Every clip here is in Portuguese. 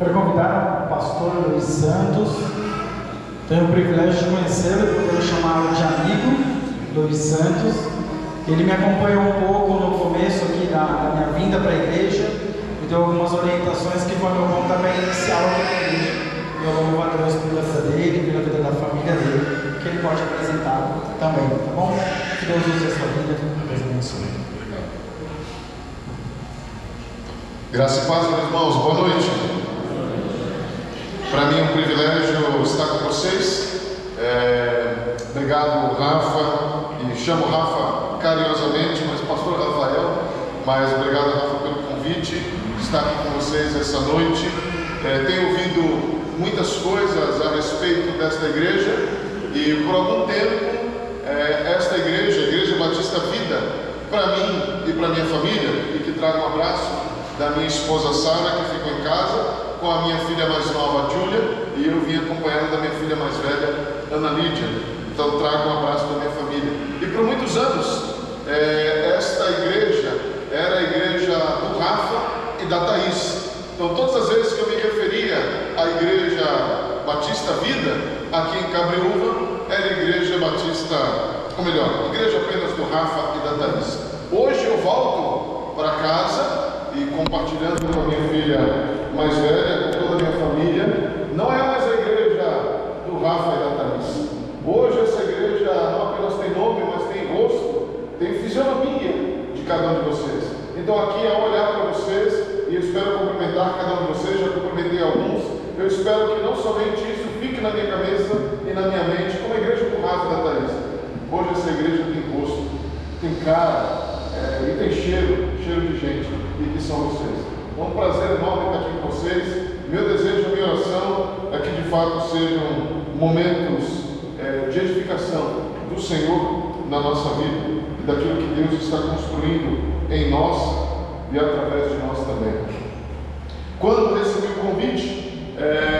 Quero convidar o pastor Luiz Santos. Tenho o privilégio de conhecê-lo e poder chamá-lo de amigo, Luiz Santos. Ele me acompanhou um pouco no começo aqui da minha vinda para a igreja, me deu algumas orientações que foram meu pontapé inicial aqui na igreja. E eu louvo a Deus pela vida dele, pela vida da família dele, que ele pode apresentar também, tá bom? Que Deus use a sua vida, Deus abençoe. Graça e paz, meus irmãos, boa noite. Para mim é um privilégio estar com vocês. Obrigado, Rafa, e chamo Rafa carinhosamente, mas pastor Rafael, mas obrigado, Rafa, pelo convite de estar aqui com vocês essa noite. Tenho ouvido muitas coisas a respeito desta igreja e por algum tempo esta igreja, a Igreja Batista Vida, para mim e para minha família, e que trago um abraço da minha esposa Sara, que ficou em casa, com a minha filha mais nova, Júlia, e eu vim acompanhando da minha filha mais velha, Ana Lídia. Então trago um abraço da minha família. E por muitos anos, esta igreja era a igreja do Rafa e da Thaís. Então todas as vezes que eu me referia à Igreja Batista Vida, aqui em Cabreúva, era a Igreja Batista, ou melhor, igreja apenas do Rafa e da Thaís. Hoje eu volto para casa e compartilhando com a minha filha mais velha, com toda a minha família, não é mais a igreja do Rafa e da Thaís. Hoje essa igreja não apenas tem nome, mas tem rosto, tem fisionomia de cada um de vocês. Então aqui, ao olhar para vocês, e eu espero cumprimentar cada um de vocês, já cumprimentei alguns, eu espero que não somente isso fique na minha cabeça e na minha mente, como a igreja do Rafa e da Thaís. Hoje essa igreja tem rosto, tem cara, e tem cheiro de gente, e que são vocês. É um prazer enorme estar aqui com vocês. Meu desejo, minha oração é que de fato sejam momentos de edificação do Senhor na nossa vida e daquilo que Deus está construindo em nós e através de nós também. Quando recebi o convite,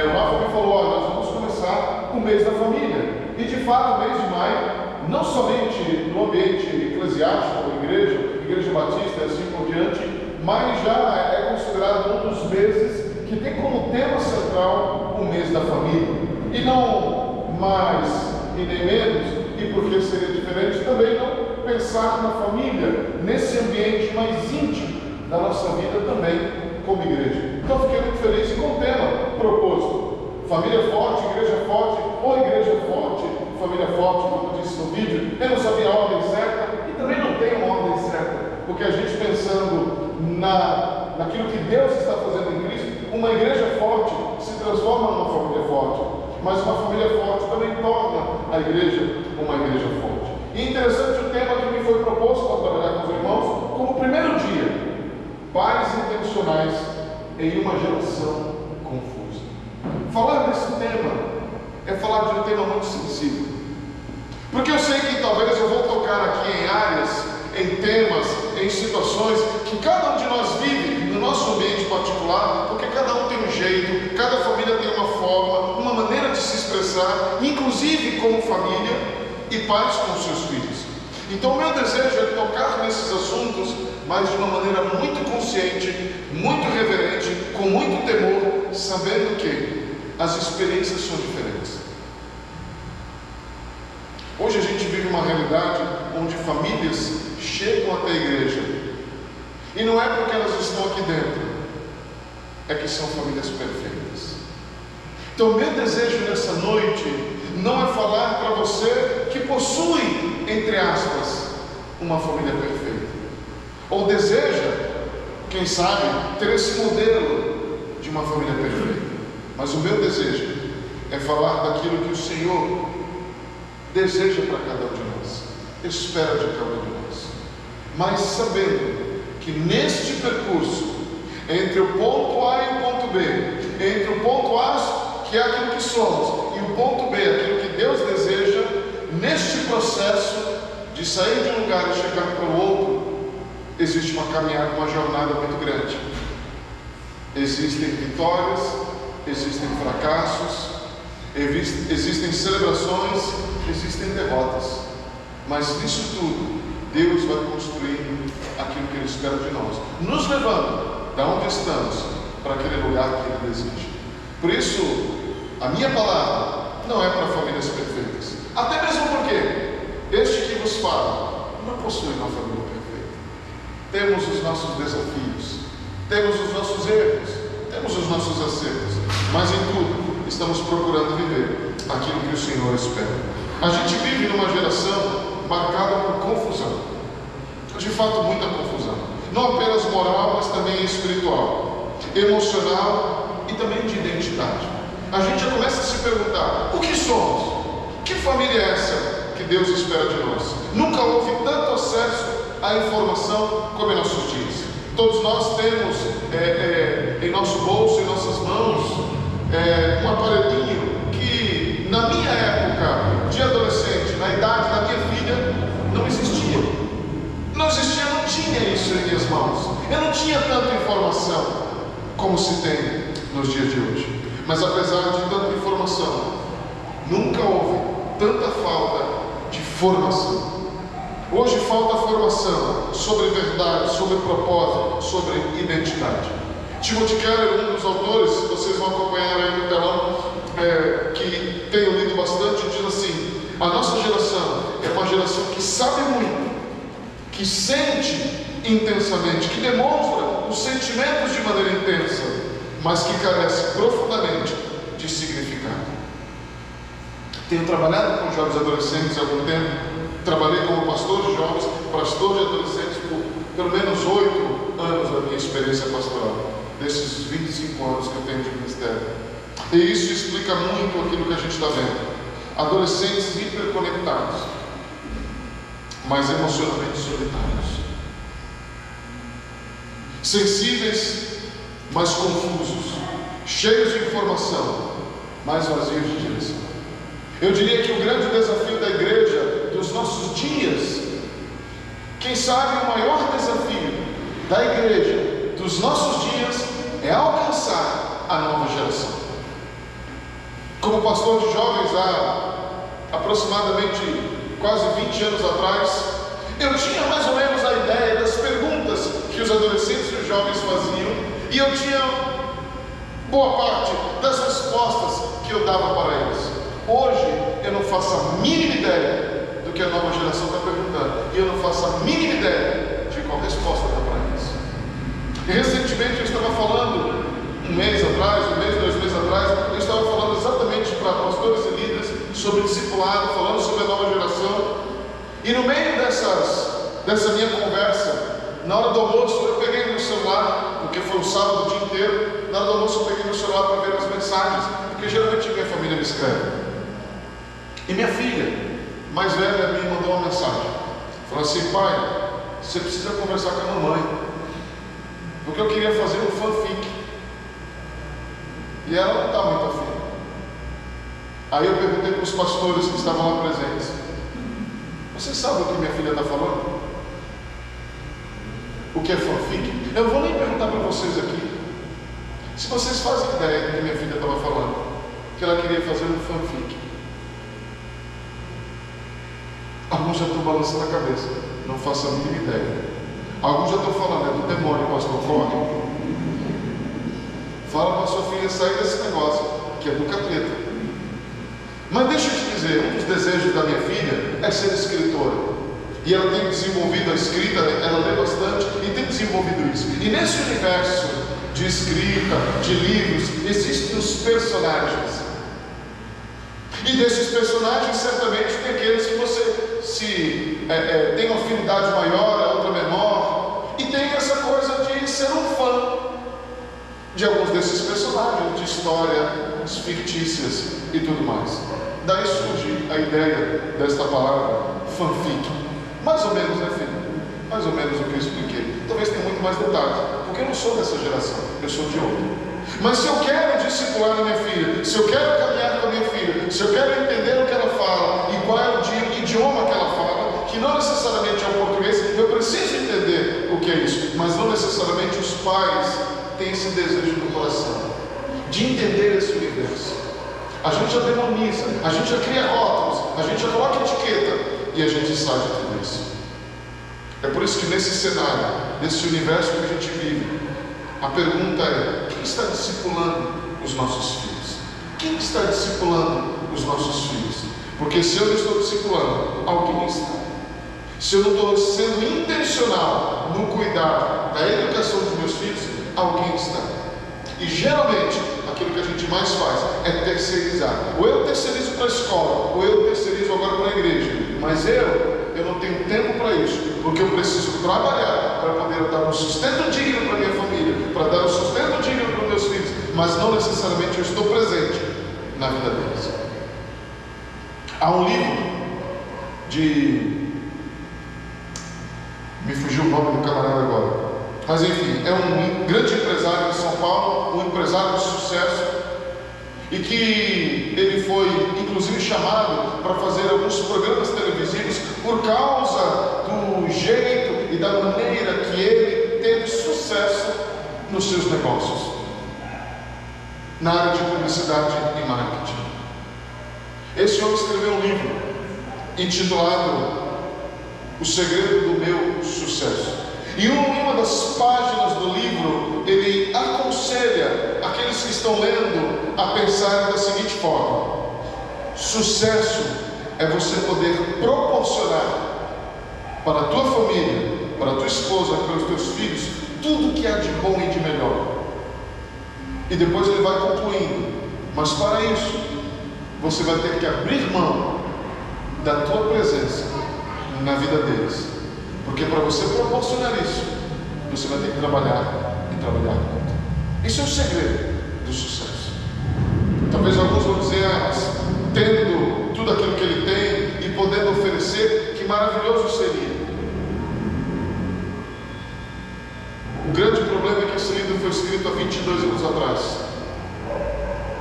o Rafa me falou: olha, nós vamos começar o mês da família. E de fato, o mês de maio, não somente no ambiente eclesiástico, igreja batista e assim por diante, mas já é considerado um dos meses que tem como tema central o mês da família. E não mais e nem menos, e porque seria diferente, também não pensar na família nesse ambiente mais íntimo da nossa vida também como igreja. Então fiquei muito feliz com o tema proposto: família forte, igreja forte, ou igreja forte, família forte, como eu disse no vídeo. Eu não sabia a ordem certa e também não tem uma ordem certa, porque a gente pensando naquilo que Deus está fazendo em Cristo, uma igreja forte se transforma numa família forte, mas uma família forte também torna a igreja uma igreja forte. E interessante o tema que me foi proposto para trabalhar com os irmãos, como primeiro dia: pais intencionais em uma geração confusa. Falar desse tema é falar de um tema muito sensível, porque eu sei que talvez eu vou tocar aqui em áreas, em temas, em situações que cada um de nós vive no nosso ambiente particular, porque cada um tem um jeito, cada família tem uma forma, uma maneira de se expressar, inclusive como família e pais com seus filhos. Então o meu desejo é tocar nesses assuntos, mas de uma maneira muito consciente, muito reverente, com muito temor, sabendo que as experiências são diferentes. Hoje a gente vive uma realidade onde famílias chegam até a igreja, e não é porque elas estão aqui dentro, é que são famílias perfeitas. Então meu desejo nessa noite não é falar para você que possui, entre aspas, uma família perfeita, ou deseja, quem sabe, ter esse modelo de uma família perfeita. Mas o meu desejo é falar daquilo que o Senhor deseja para cada um de nós, espera de cada um de nós, mas sabendo que neste percurso, entre o ponto A e o ponto B, entre o ponto A, que é aquilo que somos, e o ponto B, aquilo que Deus deseja, neste processo de sair de um lugar e chegar para o outro, existe uma caminhada, uma jornada muito grande. Existem vitórias, existem fracassos, existem celebrações, existem derrotas, mas nisso tudo Deus vai construindo aquilo que Ele espera de nós, nos levando da onde estamos para aquele lugar que Ele deseja. Por isso, a minha palavra não é para famílias perfeitas. Até mesmo porque este que vos fala não possui uma família perfeita. Temos os nossos desafios, temos os nossos erros, temos os nossos acertos, mas em tudo estamos procurando viver aquilo que o Senhor espera. A gente vive numa geração marcada por confusão, de fato muita confusão, não apenas moral, mas também espiritual, emocional e também de identidade. A gente já começa a se perguntar: o que somos? Que família é essa que Deus espera de nós? Nunca houve tanto acesso à informação como em nossos dias. Todos nós temos em nosso bolso, em nossas mãos, um aparelhinho que na minha época de adolescente, na idade da minha filha, não existia. Não existia, não tinha isso em minhas mãos. Eu não tinha tanta informação como se tem nos dias de hoje. Mas apesar de tanta informação, nunca houve tanta falta de formação. Hoje falta formação sobre verdade, sobre propósito, sobre identidade. Timothy Keller, um dos autores, vocês vão acompanhar aí no telão, que tenho lido bastante, diz assim: a nossa geração é uma geração que sabe muito, que sente intensamente, que demonstra os sentimentos de maneira intensa, mas que carece profundamente de significado. Tenho trabalhado com jovens adolescentes há algum tempo. Trabalhei como pastor de jovens, pastor de adolescentes por pelo menos 8 anos da minha experiência pastoral, desses 25 anos que eu tenho de ministério. E isso explica muito aquilo que a gente está vendo. Adolescentes hiperconectados, mas emocionalmente solitários. Sensíveis, mas confusos. Cheios de informação, mas vazios de direção. Eu diria que o grande desafio da igreja dos nossos dias, quem sabe o maior desafio da igreja dos nossos dias, é alcançar a nova geração. Como pastor de jovens há aproximadamente quase 20 anos atrás, eu tinha mais ou menos a ideia das perguntas que os adolescentes e os jovens faziam, e eu tinha boa parte das respostas que eu dava para eles. Hoje eu não faço a mínima ideia do que a nova geração está perguntando, e eu não faço a mínima ideia de qual resposta dá para eles. E recentemente eu estava falando, um mês, 2 meses atrás, eu estava falando exatamente para pastores e líderes sobre discipulado, falando sobre a nova geração, e no meio dessa minha conversa, na hora do almoço, eu peguei meu celular, porque foi um sábado o dia inteiro. Na hora do almoço eu peguei meu celular para ver as mensagens, porque geralmente minha família me escreve. E minha filha, mais velha, me mandou uma mensagem. Falou assim: pai, você precisa conversar com a mamãe, porque eu queria fazer um fanfic. E ela não está muito afim. Aí eu perguntei para os pastores que estavam lá presentes: vocês sabem o que minha filha está falando? O que é fanfic? Eu não vou nem perguntar para vocês aqui. Se vocês fazem ideia do que minha filha estava falando, que ela queria fazer um fanfic. Alguns já estão balançando a cabeça, não faço a mínima ideia. Alguns já estão falando: é do demônio, pastor, corre. Fala para a sua filha sair desse negócio, que é do capeta. Mas deixa eu te dizer, um dos desejos da minha filha é ser escritora. E ela tem desenvolvido a escrita, ela lê bastante e tem desenvolvido isso. E nesse universo de escrita, de livros, existem os personagens. E desses personagens, certamente, tem aqueles que você tem uma afinidade maior, a outra menor. E tem essa coisa de ser um fã de alguns desses personagens, de histórias fictícias e tudo mais. Daí surge a ideia desta palavra, fanfic. Mais ou menos, né, filho? Mais ou menos o que eu expliquei. Talvez tenha muito mais detalhes, porque eu não sou dessa geração, eu sou de outra. Mas se eu quero discipular a minha filha, se eu quero caminhar com a minha filha, se eu quero entender o que ela fala e qual é o idioma que ela fala, que não necessariamente é o português, eu preciso entender o que é isso. Mas não necessariamente os pais têm esse desejo no coração de entender esse universo. A gente já demoniza, a gente já cria rótulos, a gente já coloca etiqueta e a gente sai de tudo isso. É por isso que nesse cenário, nesse universo que a gente vive, a pergunta é: que está discipulando os nossos filhos? Quem que está discipulando os nossos filhos? Porque se eu não estou discipulando, alguém está. Se eu não estou sendo intencional no cuidar da educação dos meus filhos, alguém está. E geralmente, aquilo que a gente mais faz é terceirizar. Ou eu terceirizo para a escola, ou eu terceirizo agora para a igreja. Mas eu não tenho tempo para isso, porque eu preciso trabalhar para poder dar um sustento digno para a minha família, para dar um sustento digno para os meus filhos, mas não necessariamente eu estou presente na vida deles. Há um livro me fugiu o nome do camarada agora, mas enfim, é um grande empresário de São Paulo, um empresário de sucesso, e que ele foi inclusive chamado para fazer alguns programas televisivos por causa do jeito e da maneira que ele teve sucesso nos seus negócios, na área de publicidade e marketing. Esse homem escreveu um livro intitulado O Segredo do Meu Sucesso. E uma das páginas do livro, ele aconselha aqueles que estão lendo a pensar da seguinte forma: sucesso é você poder proporcionar para a tua família, para a tua esposa, para os teus filhos, tudo que há de bom e de melhor. E depois ele vai concluindo: mas para isso, você vai ter que abrir mão da tua presença na vida deles, porque para você proporcionar isso, você vai ter que trabalhar e trabalhar muito. Isso é o segredo do sucesso. Talvez alguns vão dizer: mas tendo tudo aquilo que ele tem e podendo oferecer, que maravilhoso seria. O grande problema é que esse livro foi escrito há 22 anos atrás,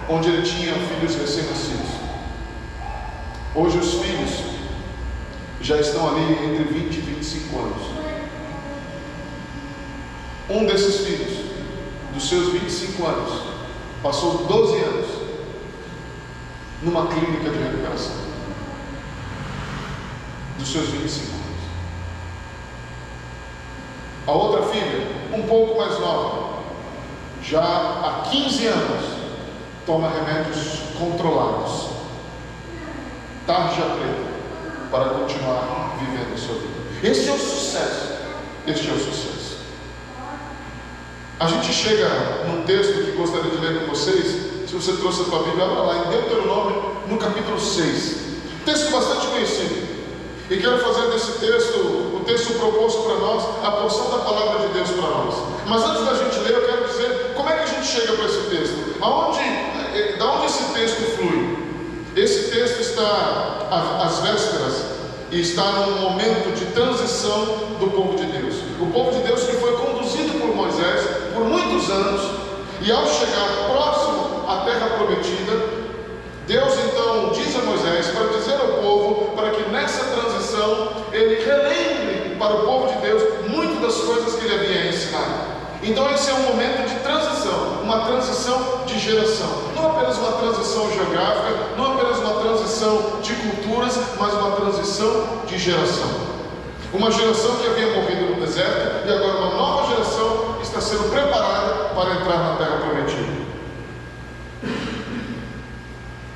onde ele tinha filhos recém-nascidos. Hoje os filhos já estão ali entre 20 e 25 anos. Um desses filhos, dos seus 25 anos, passou 12 anos numa clínica de recuperação. Dos seus 25 anos. A outra filha, um pouco mais nova, já há 15 anos, toma remédios controlados, tarja preta, para continuar vivendo a sua vida. Este é o sucesso. Este é o sucesso. A gente chega num texto que gostaria de ler com vocês. Se você trouxe a tua Bíblia, abra lá em Deuteronômio, no capítulo 6. Texto bastante conhecido. E quero fazer desse texto, o texto proposto para nós, a porção da palavra de Deus para nós. Mas antes da gente ler, eu quero dizer como é que a gente chega para esse texto. Da onde esse texto flui? Esse texto está às vésperas e está num momento de transição do povo de Deus. O povo de Deus que foi conduzido por Moisés por muitos anos, e ao chegar próximo à terra prometida, Deus então diz a Moisés para dizer ao povo, para que nessa transição ele relembre para o povo de Deus muitas das coisas que ele havia ensinado. Então esse é um momento de transição, uma transição de geração, não apenas uma transição geográfica, não apenas uma transição de culturas, mas uma transição de geração. Uma geração que havia morrido no deserto e agora uma nova geração está sendo preparada para entrar na terra prometida.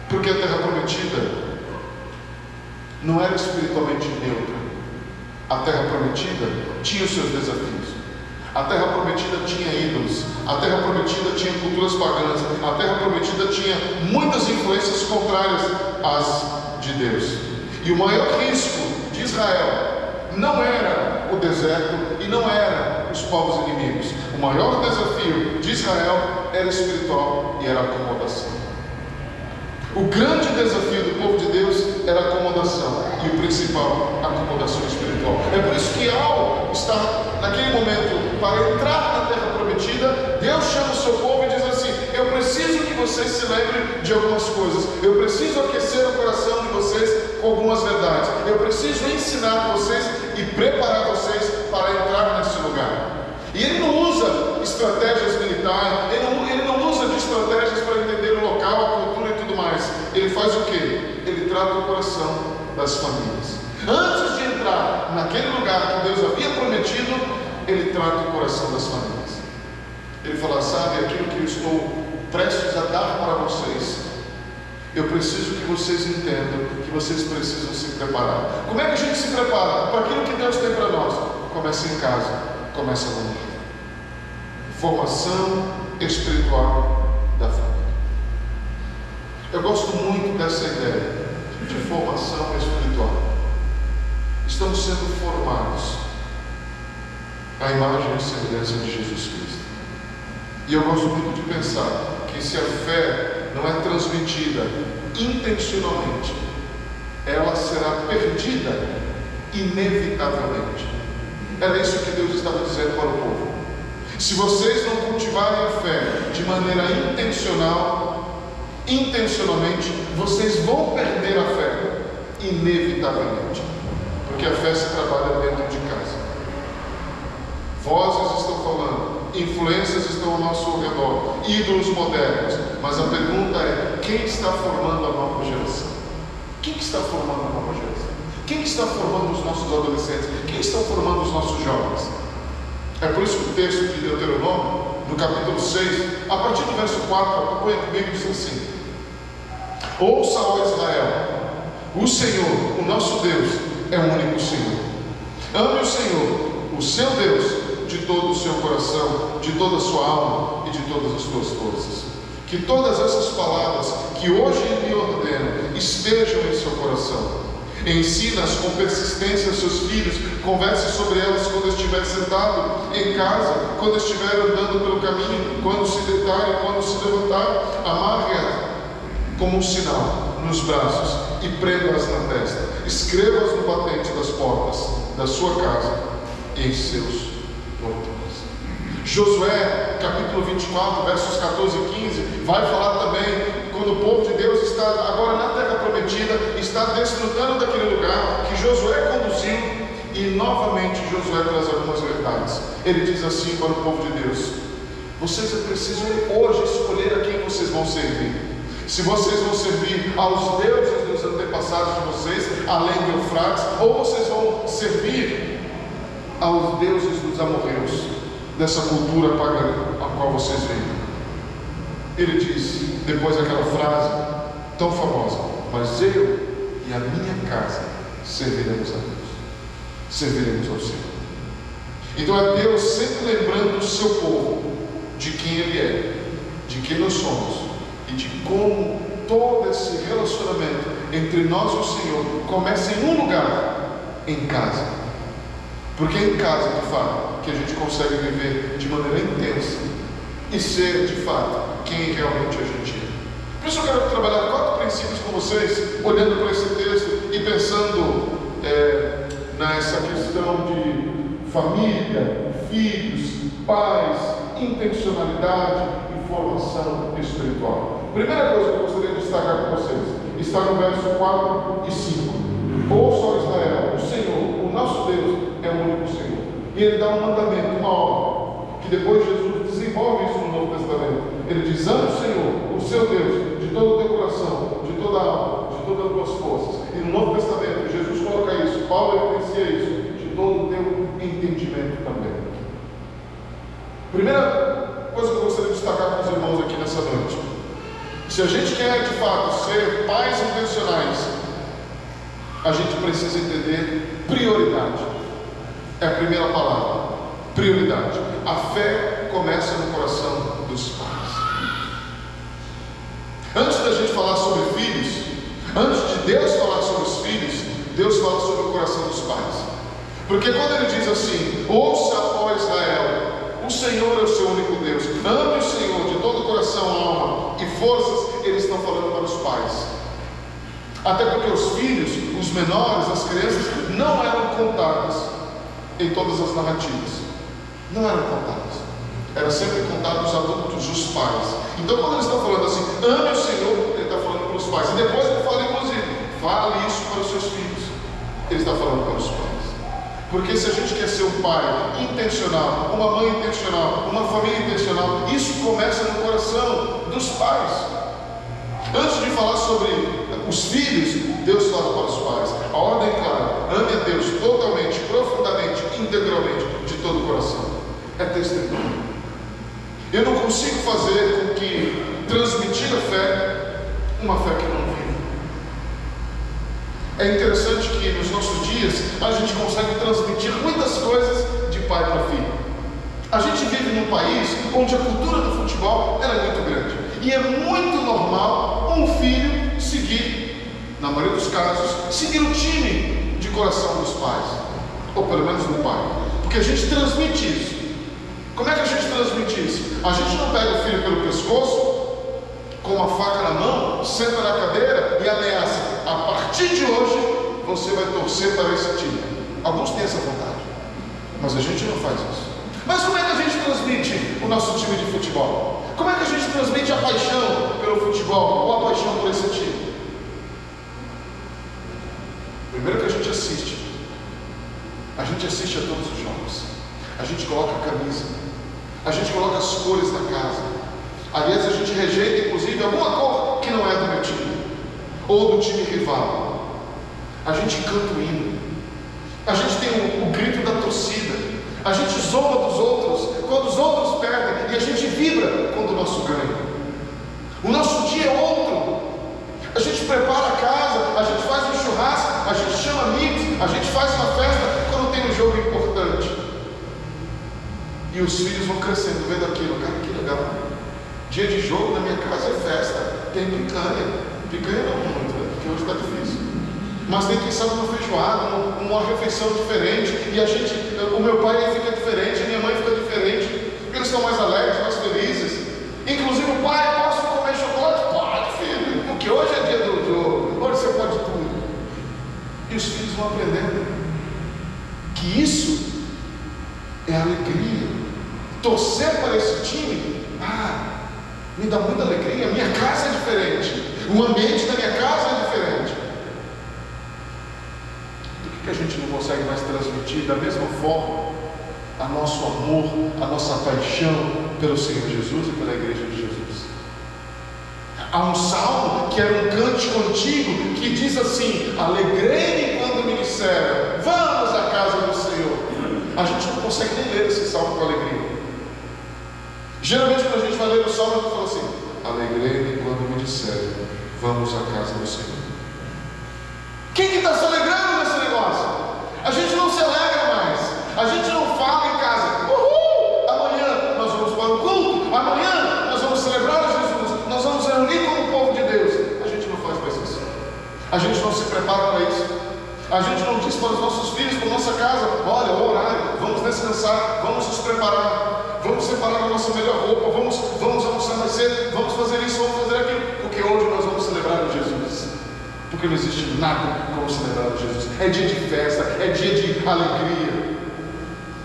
Porque a terra prometida não era espiritualmente neutra. A terra prometida tinha os seus desafios. A terra prometida tinha ídolos, a terra prometida tinha culturas pagãs, a terra prometida tinha muitas influências contrárias às de Deus. E o maior risco de Israel não era o deserto e não era os povos inimigos. O maior desafio de Israel era espiritual e era a acomodação. O grande desafio do povo de Deus era a acomodação, e o principal, a acomodação espiritual. É por isso que ao estar naquele momento para entrar na terra prometida, Deus chama o seu povo e diz assim: eu preciso que vocês se lembrem de algumas coisas, eu preciso aquecer o coração de vocês com algumas verdades, eu preciso ensinar vocês e preparar vocês para entrar nesse lugar. E ele não usa estratégias militares, ele não usa de estratégias para entender o local, a cultura e tudo mais. Ele faz o quê? Ele trata o coração das famílias. Antes de entrar naquele lugar que Deus havia prometido, ele trata o coração das famílias. Ele fala: sabe, aquilo que eu estou prestes a dar para vocês, eu preciso que vocês entendam que vocês precisam se preparar. Como é que a gente se prepara para aquilo que Deus tem para nós? Começa em casa, começa no lar. Formação espiritual da família. Eu gosto muito dessa ideia de formação espiritual. Estamos sendo formados à imagem e semelhança de Jesus Cristo. E eu gosto muito de pensar que se a fé não é transmitida intencionalmente, ela será perdida inevitavelmente. Era isso que Deus estava dizendo para o povo. Se vocês não cultivarem a fé de maneira intencionalmente, vocês vão perder a fé inevitavelmente, porque a fé se trabalha dentro de casa. Vozes estão falando, influências estão ao nosso redor, ídolos modernos, mas a pergunta é: quem está formando a nova geração? Quem está formando a nova geração? Quem está formando os nossos adolescentes? Quem está formando os nossos jovens? É por isso que o texto de Deuteronômio, no capítulo 6, a partir do verso 4, acompanha comigo, diz assim: ouça, ó Israel, o Senhor, o nosso Deus, é o único Senhor. Ame o Senhor, o seu Deus, de todo o seu coração, de toda a sua alma e de todas as suas forças. Que todas essas palavras que hoje lhe ordeno estejam em seu coração. Ensina-as com persistência aos seus filhos, converse sobre elas quando estiver sentado em casa, quando estiver andando pelo caminho, quando se deitar e quando se levantar. Amarre-as como um sinal nos braços e prenda-as na testa. Escreva-as no batente das portas da sua casa e em seus portões. Josué, capítulo 24, versos 14 e 15, vai falar também quando o povo de Deus está agora na terra prometida, está desfrutando daquele lugar que Josué conduziu, e novamente Josué traz algumas verdades. Ele diz assim para o povo de Deus: vocês precisam hoje escolher a quem vocês vão servir. Se vocês vão servir aos deuses dos antepassados de vocês, além do Eufrates, ou vocês vão servir aos deuses dos amorreus, dessa cultura pagã a qual vocês vêm. Ele diz, depois daquela frase tão famosa: mas eu e a minha casa serviremos a Deus, serviremos ao Senhor. Então é Deus sempre lembrando o seu povo de quem Ele é, de quem nós somos, e de como todo esse relacionamento entre nós e o Senhor começa em um lugar, em casa. Porque é em casa, de fato, que a gente consegue viver de maneira intensa e ser, de fato, quem realmente a gente é. Por isso eu quero trabalhar 4 princípios com vocês, olhando para esse texto e pensando nessa questão de família, filhos, pais, intencionalidade e formação espiritual. Primeira coisa que eu gostaria de destacar com vocês está no verso 4 e 5. Ouça, ó Israel, o Senhor, o nosso Deus, é o único Senhor. E Ele dá um mandamento, uma ordem, que depois Jesus desenvolve isso no Novo Testamento. Ele diz: ame o Senhor, o seu Deus, de todo o teu coração, de toda a alma, de todas as tuas forças. E no Novo Testamento Jesus coloca isso, Paulo evidencia isso, de todo o teu entendimento também. Primeira coisa que eu gostaria de destacar com os irmãos aqui nessa noite: se a gente quer de fato ser pais intencionais, a gente precisa entender prioridade. É a primeira palavra, prioridade. A fé começa no coração dos pais. Antes da gente falar sobre filhos, antes de Deus falar sobre os filhos, Deus fala sobre o coração dos pais. Porque quando Ele diz assim: ouça, ó Israel, o Senhor é o seu único Deus, ame o Senhor de todo o coração, alma e forças, Eles estão falando para os pais. Até porque os filhos, os menores, as crianças, não eram contados em todas as narrativas. Não eram contados. Era sempre contado os adultos, os pais. Então quando Eles estão falando assim, ame o Senhor, Ele está falando para os pais. E depois Ele fala, inclusive, fale isso para os seus filhos. Ele está falando para os pais. Porque se a gente quer ser um pai intencional, uma mãe intencional, uma família intencional, isso começa no coração dos pais. Antes de falar sobre os filhos, Deus fala para os pais. A ordem é clara: ame a Deus totalmente, profundamente, integralmente, de todo o coração. É testemunho. Eu não consigo fazer com que transmitir a fé, uma fé que não vive. É interessante que nos nossos dias a gente consegue transmitir muitas coisas de pai para filho. A gente vive num país onde a cultura do futebol ela é muito grande. E é muito normal um filho seguir, na maioria dos casos, seguir o time de coração dos pais. Ou pelo menos do pai. Porque a gente transmite isso. Como é que a gente transmite isso? A gente não pega o filho pelo pescoço, com uma faca na mão, senta na cadeira e ameaça: a partir de hoje você vai torcer para esse time. Alguns têm essa vontade, mas a gente não faz isso. Mas como é que a gente transmite o nosso time de futebol? Como é que a gente transmite a paixão pelo futebol ou a paixão por esse time? Primeiro que a gente assiste a todos os jogos, a gente coloca a camisa, a gente coloca as cores da casa. Aliás, a gente rejeita inclusive alguma cor que não é do meu time ou do time rival. A gente canta o hino, a gente tem o grito da torcida, a gente zomba dos outros quando os outros perdem e a gente vibra quando o nosso ganha. O nosso dia é outro. A gente prepara a casa, a gente faz um churrasco, a gente chama amigos, a gente faz uma festa quando tem um jogo importante. E os filhos vão crescendo vendo aquilo. Cara, que legal. Dia de jogo na minha casa é festa. Tem picanha. Picanha não muito, né? Porque hoje está difícil. Mas tem quem sabe uma feijoada, uma refeição diferente. E o meu pai fica diferente, a minha mãe fica diferente. Eles estão mais alegres, mais felizes. Inclusive o pai, posso comer chocolate? Pode, filho. Porque hoje é dia do jogo. Hoje você pode tudo. E os filhos vão aprendendo que isso é alegria. Torcer para esse time, me dá muita alegria. A minha casa é diferente, o ambiente da minha casa é diferente. Por que a gente não consegue mais transmitir da mesma forma a nosso amor, a nossa paixão pelo Senhor Jesus e pela igreja de Jesus? Há um salmo que era um cântico antigo que diz assim: alegrei-me quando me disseram, vamos à casa do Senhor. A gente não consegue nem ler esse salmo com alegria. Geralmente quando a gente vai ler o salmo, a gente fala assim: alegrei-me quando me disseram, vamos à casa do Senhor. Quem que está se alegrando nesse negócio? A gente não se alegra mais. A gente não fala em casa: uhul, amanhã nós vamos para o culto, amanhã nós vamos celebrar Jesus, nós vamos reunir como o povo de Deus. A gente não faz mais isso. A gente não se prepara para isso. A gente não diz para os nossos filhos, para a nossa casa: olha, o horário, vamos descansar, vamos nos preparar, vamos separar a nossa melhor roupa, vamos almoçar mais cedo, vamos fazer isso, vamos fazer aquilo, porque hoje nós vamos celebrar o Jesus. Porque não existe nada como celebrar o Jesus. É dia de festa, é dia de alegria.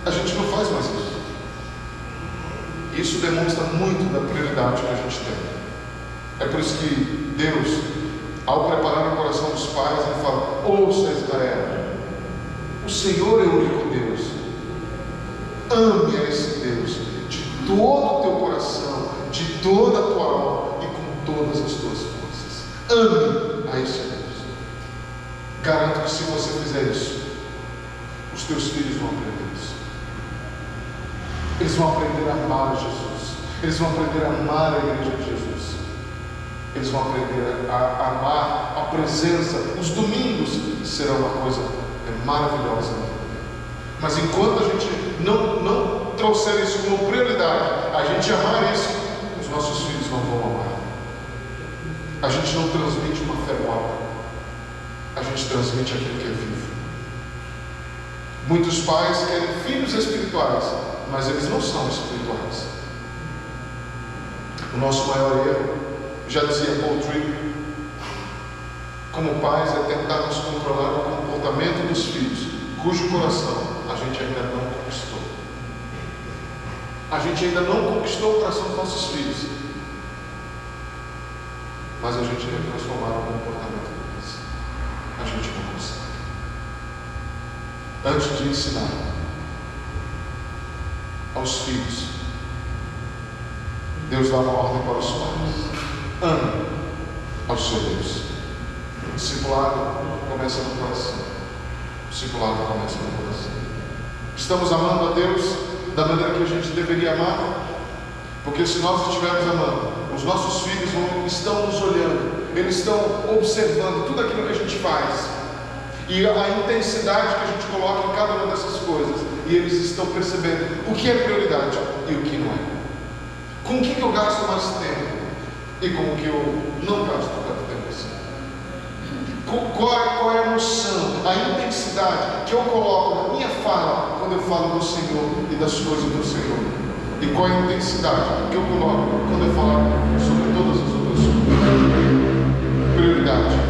A gente não faz mais isso. Isso demonstra muito da prioridade que a gente tem. É por isso que Deus, ao preparar o coração dos pais, Ele fala: ouça Israel, o Senhor é o único Deus. Ame a esse Deus de todo o teu coração, de toda a tua alma e com todas as tuas forças. Ame a esse Deus. Garanto que se você fizer isso, os teus filhos vão aprender isso. Eles vão aprender a amar Jesus. Eles vão aprender a amar a igreja de Jesus. Eles vão aprender a amar a presença. Os domingos serão uma coisa maravilhosa. Mas enquanto a gente não trouxer isso como prioridade, a gente amar isso, os nossos filhos não vão amar. A gente não transmite uma fé morta. A gente transmite aquilo que é vivo. Muitos pais querem filhos espirituais, mas eles não são espirituais. O nosso maior erro, já dizia Paul Tripp, como pais, é tentar nos controlar o comportamento dos filhos, cujo coração a gente ainda não conquistou. A gente ainda não conquistou o coração dos nossos filhos, mas a gente deve transformar o comportamento deles. A gente não consegue. Antes de ensinar aos filhos, Deus dá uma ordem para os pais: ame ao seu Deus. O discipulado começa no coração. O discipulado começa no coração. Estamos amando a Deus da maneira que a gente deveria amar? Porque se nós estivermos amando, os nossos filhos estão nos olhando, eles estão observando tudo aquilo que a gente faz, e a intensidade que a gente coloca em cada uma dessas coisas, e eles estão percebendo o que é prioridade e o que não é. Com o que eu gasto mais tempo e com o que eu não gasto tanto tempo assim. Qual é a noção, a intensidade que eu coloco na minha fala quando eu falo do Senhor e das coisas do Senhor? E qual é a intensidade que eu coloco quando eu falo sobre todas as outras coisas? Prioridade.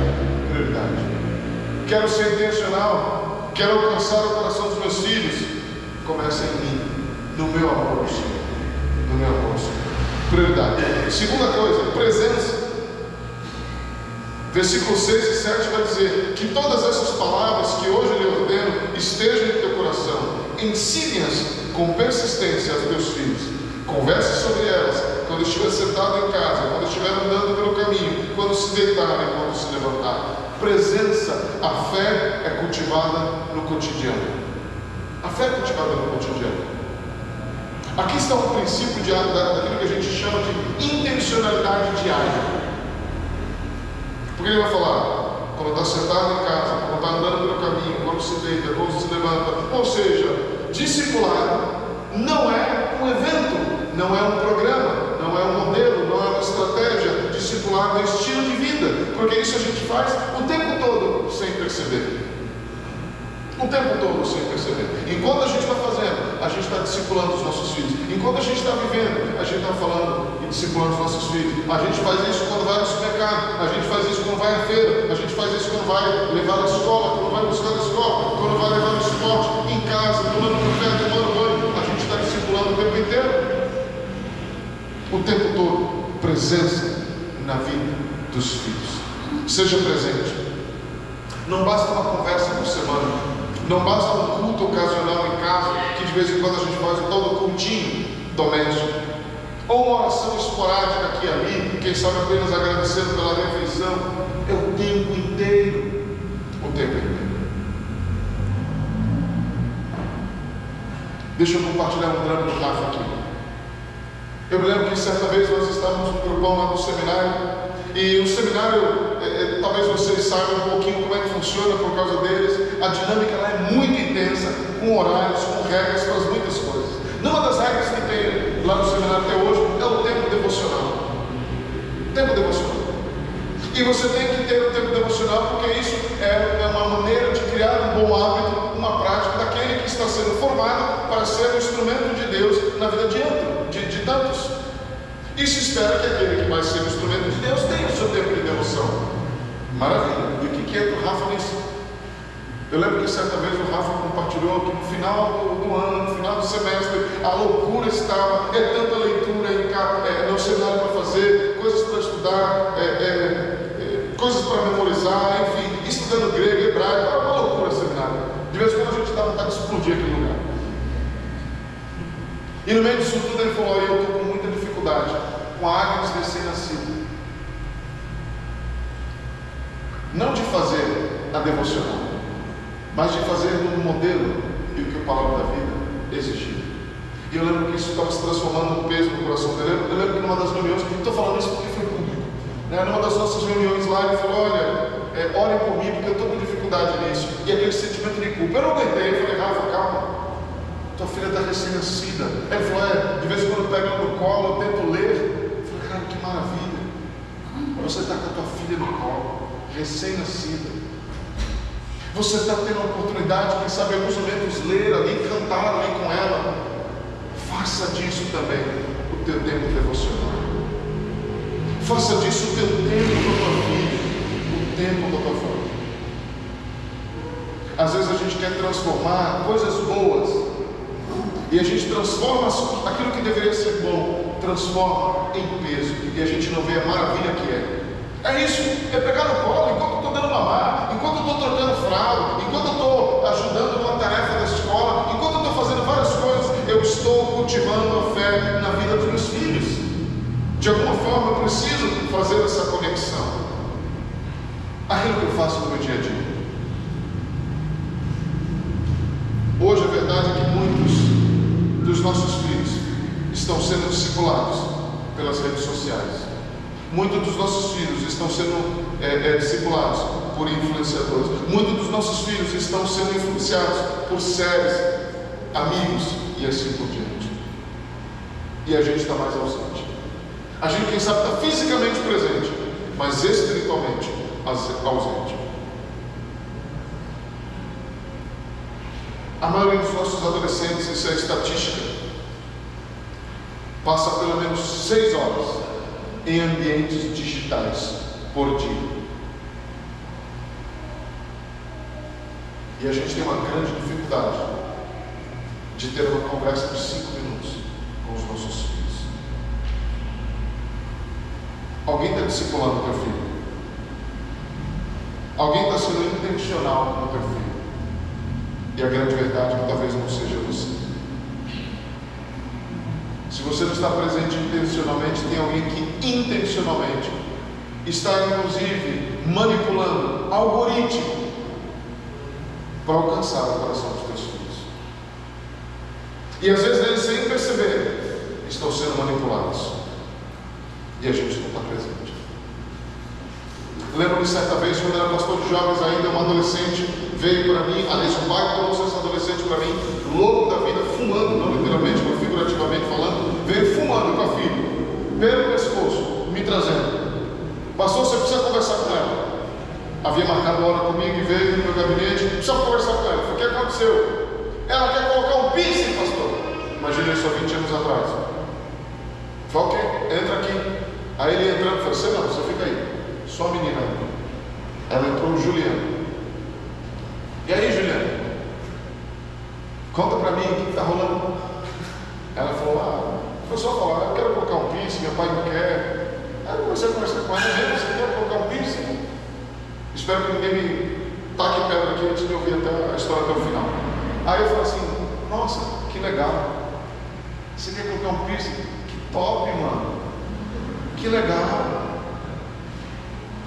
Quero ser intencional, quero alcançar o coração dos meus filhos. Começa em mim, no meu amor, Senhor. No meu amor, Senhor. Prioridade. Segunda coisa, presença. Versículos 6 e 7 vai dizer que todas essas palavras que hoje lhe ordeno estejam em teu coração. Ensine-as com persistência aos teus filhos. Converse sobre elas quando estiver sentado em casa, quando estiver andando pelo caminho, quando se deitar e quando se levantar. Presença. A fé é cultivada no cotidiano. A fé é cultivada no cotidiano. Aqui está o princípio daquilo que a gente chama de intencionalidade diária. Porque ele vai falar, quando está sentado em casa, quando está andando pelo caminho, quando se deita, quando se levanta. Ou seja, discipulado não é um evento, não é um programa, não é um modelo, não é uma estratégia. Discipulado é estilo de vida, porque isso a gente faz o tempo todo sem perceber. O tempo todo sem perceber. Enquanto a gente está fazendo, a gente está discipulando os nossos filhos. Enquanto a gente está vivendo, a gente está falando e discipulando os nossos filhos. A gente faz isso quando vai ao supermercado, a gente faz isso quando vai à feira, a gente faz isso quando vai levar à escola, quando vai buscar na escola, quando vai levar no esporte, em casa, tomando café, tomando banho. A gente está discipulando o tempo inteiro. O tempo todo. Presença na vida dos filhos. Seja presente. Não basta uma conversa por semana. Não basta um culto ocasional em casa, que de vez em quando a gente faz um tal do cultinho doméstico. Ou uma oração esporádica aqui e ali, quem sabe apenas agradecendo pela refeição. É o tempo inteiro. O tempo inteiro. Deixa eu compartilhar um drama do Rafa aqui. Eu me lembro que certa vez nós estávamos num grupão lá no seminário. E o seminário, talvez vocês saibam um pouquinho como é que funciona por causa deles. A dinâmica lá é muito intensa, com horários, com regras para muitas coisas. Uma das regras que tem lá no seminário até hoje é o tempo devocional. Tempo devocional. E você tem que ter o tempo devocional, porque isso é uma maneira de criar um bom hábito, uma prática daquele que está sendo formado para ser um instrumento de Deus na vida de tantos. E se espera que aquele que vai ser o instrumento de Deus tenha o seu tempo de devoção. Maravilha. E o que é do Rafa nisso? Eu lembro que certa vez o Rafa compartilhou que no final do ano, no final do semestre, a loucura estava, tanta leitura no seminário para fazer, coisas para estudar, coisas para memorizar, enfim, estudando grego, hebraico, era uma loucura o seminário. De vez em quando a gente dá vontade de explodir aquele lugar. E no meio disso tudo ele falou, eu estou com muita dificuldade com a Agnes recém-nascida. Não de fazer a devocional, mas de fazer no modelo e o que a palavra da vida exigia. E eu lembro que isso estava se transformando num peso no coração dele. Eu lembro que numa das reuniões, estou falando isso porque foi público, numa das nossas reuniões lá, ele falou, olha, orem por mim porque eu estou com dificuldade nisso. E aquele sentimento de culpa, eu não aguentei. Eu falei, Rafa, calma, tua filha está recém-nascida. Ele falou, de vez em quando eu pego ela no colo, eu tento ler. Eu falei, cara, que maravilha. Você está com a tua filha no colo, recém-nascida. Você está tendo a oportunidade, quem sabe, em alguns momentos ler ali, cantar ali com ela. Faça disso também o teu tempo devocional. Faça disso o teu tempo da tua vida, o tempo da tua família. Às vezes a gente quer transformar coisas boas e a gente transforma aquilo que deveria ser bom, transforma em peso, e a gente não vê a maravilha que é. É isso, é pegar no colo enquanto eu estou dando mamar, enquanto eu estou trocando fralda, enquanto eu estou ajudando com a tarefa da escola, enquanto eu estou fazendo várias coisas, eu estou cultivando a fé na vida dos meus filhos. De alguma forma eu preciso fazer essa conexão. Aquilo que eu faço no meu dia a dia. Hoje a verdade é que muitos dos nossos filhos estão sendo discipulados pelas redes sociais. Muitos dos nossos filhos estão sendo discipulados por influenciadores. Muitos dos nossos filhos estão sendo influenciados por séries, amigos e assim por diante. E a gente está mais ausente. A gente, quem sabe, está fisicamente presente, mas espiritualmente ausente. A maioria dos nossos adolescentes, isso é estatística, passa pelo menos 6 horas em ambientes digitais por dia. E a gente tem uma grande dificuldade de ter uma conversa de 5 minutos com os nossos filhos. Alguém está discipulando o teu filho? Alguém está sendo intencional com o teu filho? E a grande verdade é que talvez não seja você. Se você não está presente intencionalmente, tem alguém que intencionalmente está inclusive manipulando algoritmo para alcançar o coração dos teus filhos. E às vezes eles, sem perceber, estão sendo manipulados. E a gente não está presente. Lembro-me certa vez, quando era pastor de jovens ainda, um adolescente veio para mim, aliás, o pai trouxe esse adolescente para mim, louco da vida, fumando, não literalmente, mas figurativamente falando, veio fumando com a filha, pelo pescoço, me trazendo. Pastor, você precisa conversar com ela. Havia marcado uma hora comigo e veio no meu gabinete, precisa conversar com ela. O que aconteceu? Ela quer colocar um piercing, pastor. Imagina isso há 20 anos atrás. Falei, ok, entra aqui. Aí ele entrando, falou, você não, você fica aí. Só a menina aí. Ela entrou, Juliana. E aí, Juliana? Conta pra mim o que está rolando. Ela falou, foi só falar, eu quero colocar um piercing, meu pai não quer. Aí eu comecei a conversar com ela, você quer colocar um piercing? Espero que ninguém me taque pedra aqui antes de eu ouvir até a história até o final. Aí eu falei assim, nossa, que legal. Você quer colocar um piercing? Que top, mano. Que legal.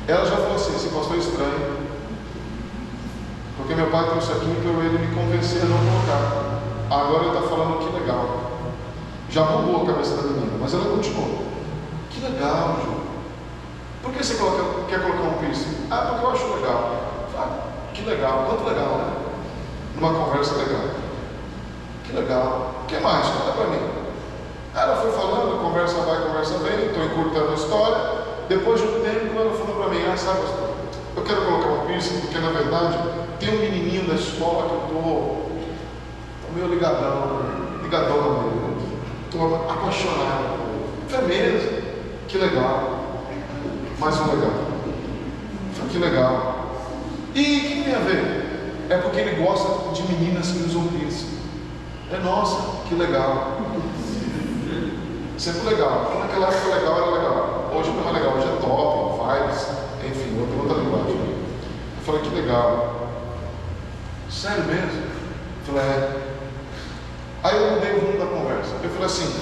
Ela já falou assim, esse pastor é estranho, porque meu pai trouxe aqui para ele me convencer a não colocar. Agora ele está falando que legal. Já bugou a cabeça da menina, mas ela continuou. Que legal, Ju. Por que você quer colocar um piercing? Porque eu acho legal. Que legal, quanto legal, né? Numa conversa legal. Que legal. O que mais? Conta para mim. Ela foi falando, conversa vai, conversa vem, estou encurtando a história. Depois de um tempo, ela falou para mim, sabe, pastor, eu quero colocar um piercing, porque na verdade tem um menininho da escola que eu estou meio ligadão nele, estou apaixonado. Foi mesmo? Que legal. Mais um legal. Que legal. E o que tem a ver? É porque ele gosta de meninas que usam piercing. Nossa, que legal. Sempre legal. Naquela época legal era legal. Hoje não é legal, hoje é top, vibes, enfim, outra linguagem. Eu falei, que legal. Sério mesmo? Eu falei, Aí eu mudei o rumo da conversa. Eu falei assim,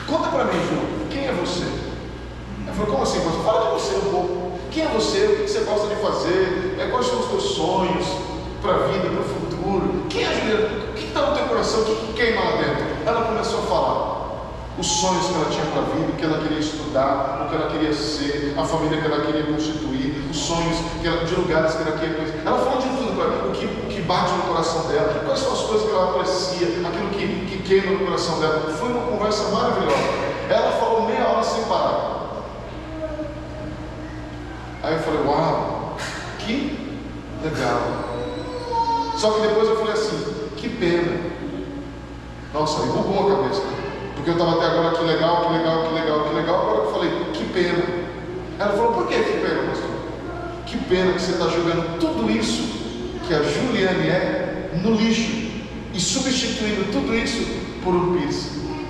conta pra mim, Ju, quem é você? Ela falou, como assim? Mas fala de você um pouco. Quem é você? O que você gosta de fazer? Quais são os teus sonhos para a vida, para o futuro? Quem é a Juliana? O que está no teu coração? O que queima lá dentro? Ela começou a falar os sonhos que ela tinha para a vida, o que ela queria estudar, o que ela queria ser, a família que ela queria constituir, os sonhos de lugares que ela queria conhecer. Ela falou de tudo, o que bate no coração dela, quais são as coisas que ela aprecia, aquilo que queima no coração dela. Foi uma conversa maravilhosa. Ela falou meia hora sem parar. Aí eu falei, uau, que legal. Só que depois eu falei assim, que pena. Nossa, aí bugou a cabeça. Porque eu estava até agora, que legal. Agora eu falei, que pena. Ela falou, por que pena, pastor? Que pena que você está jogando tudo isso que a Juliane é no lixo e substituindo tudo isso por um piercing.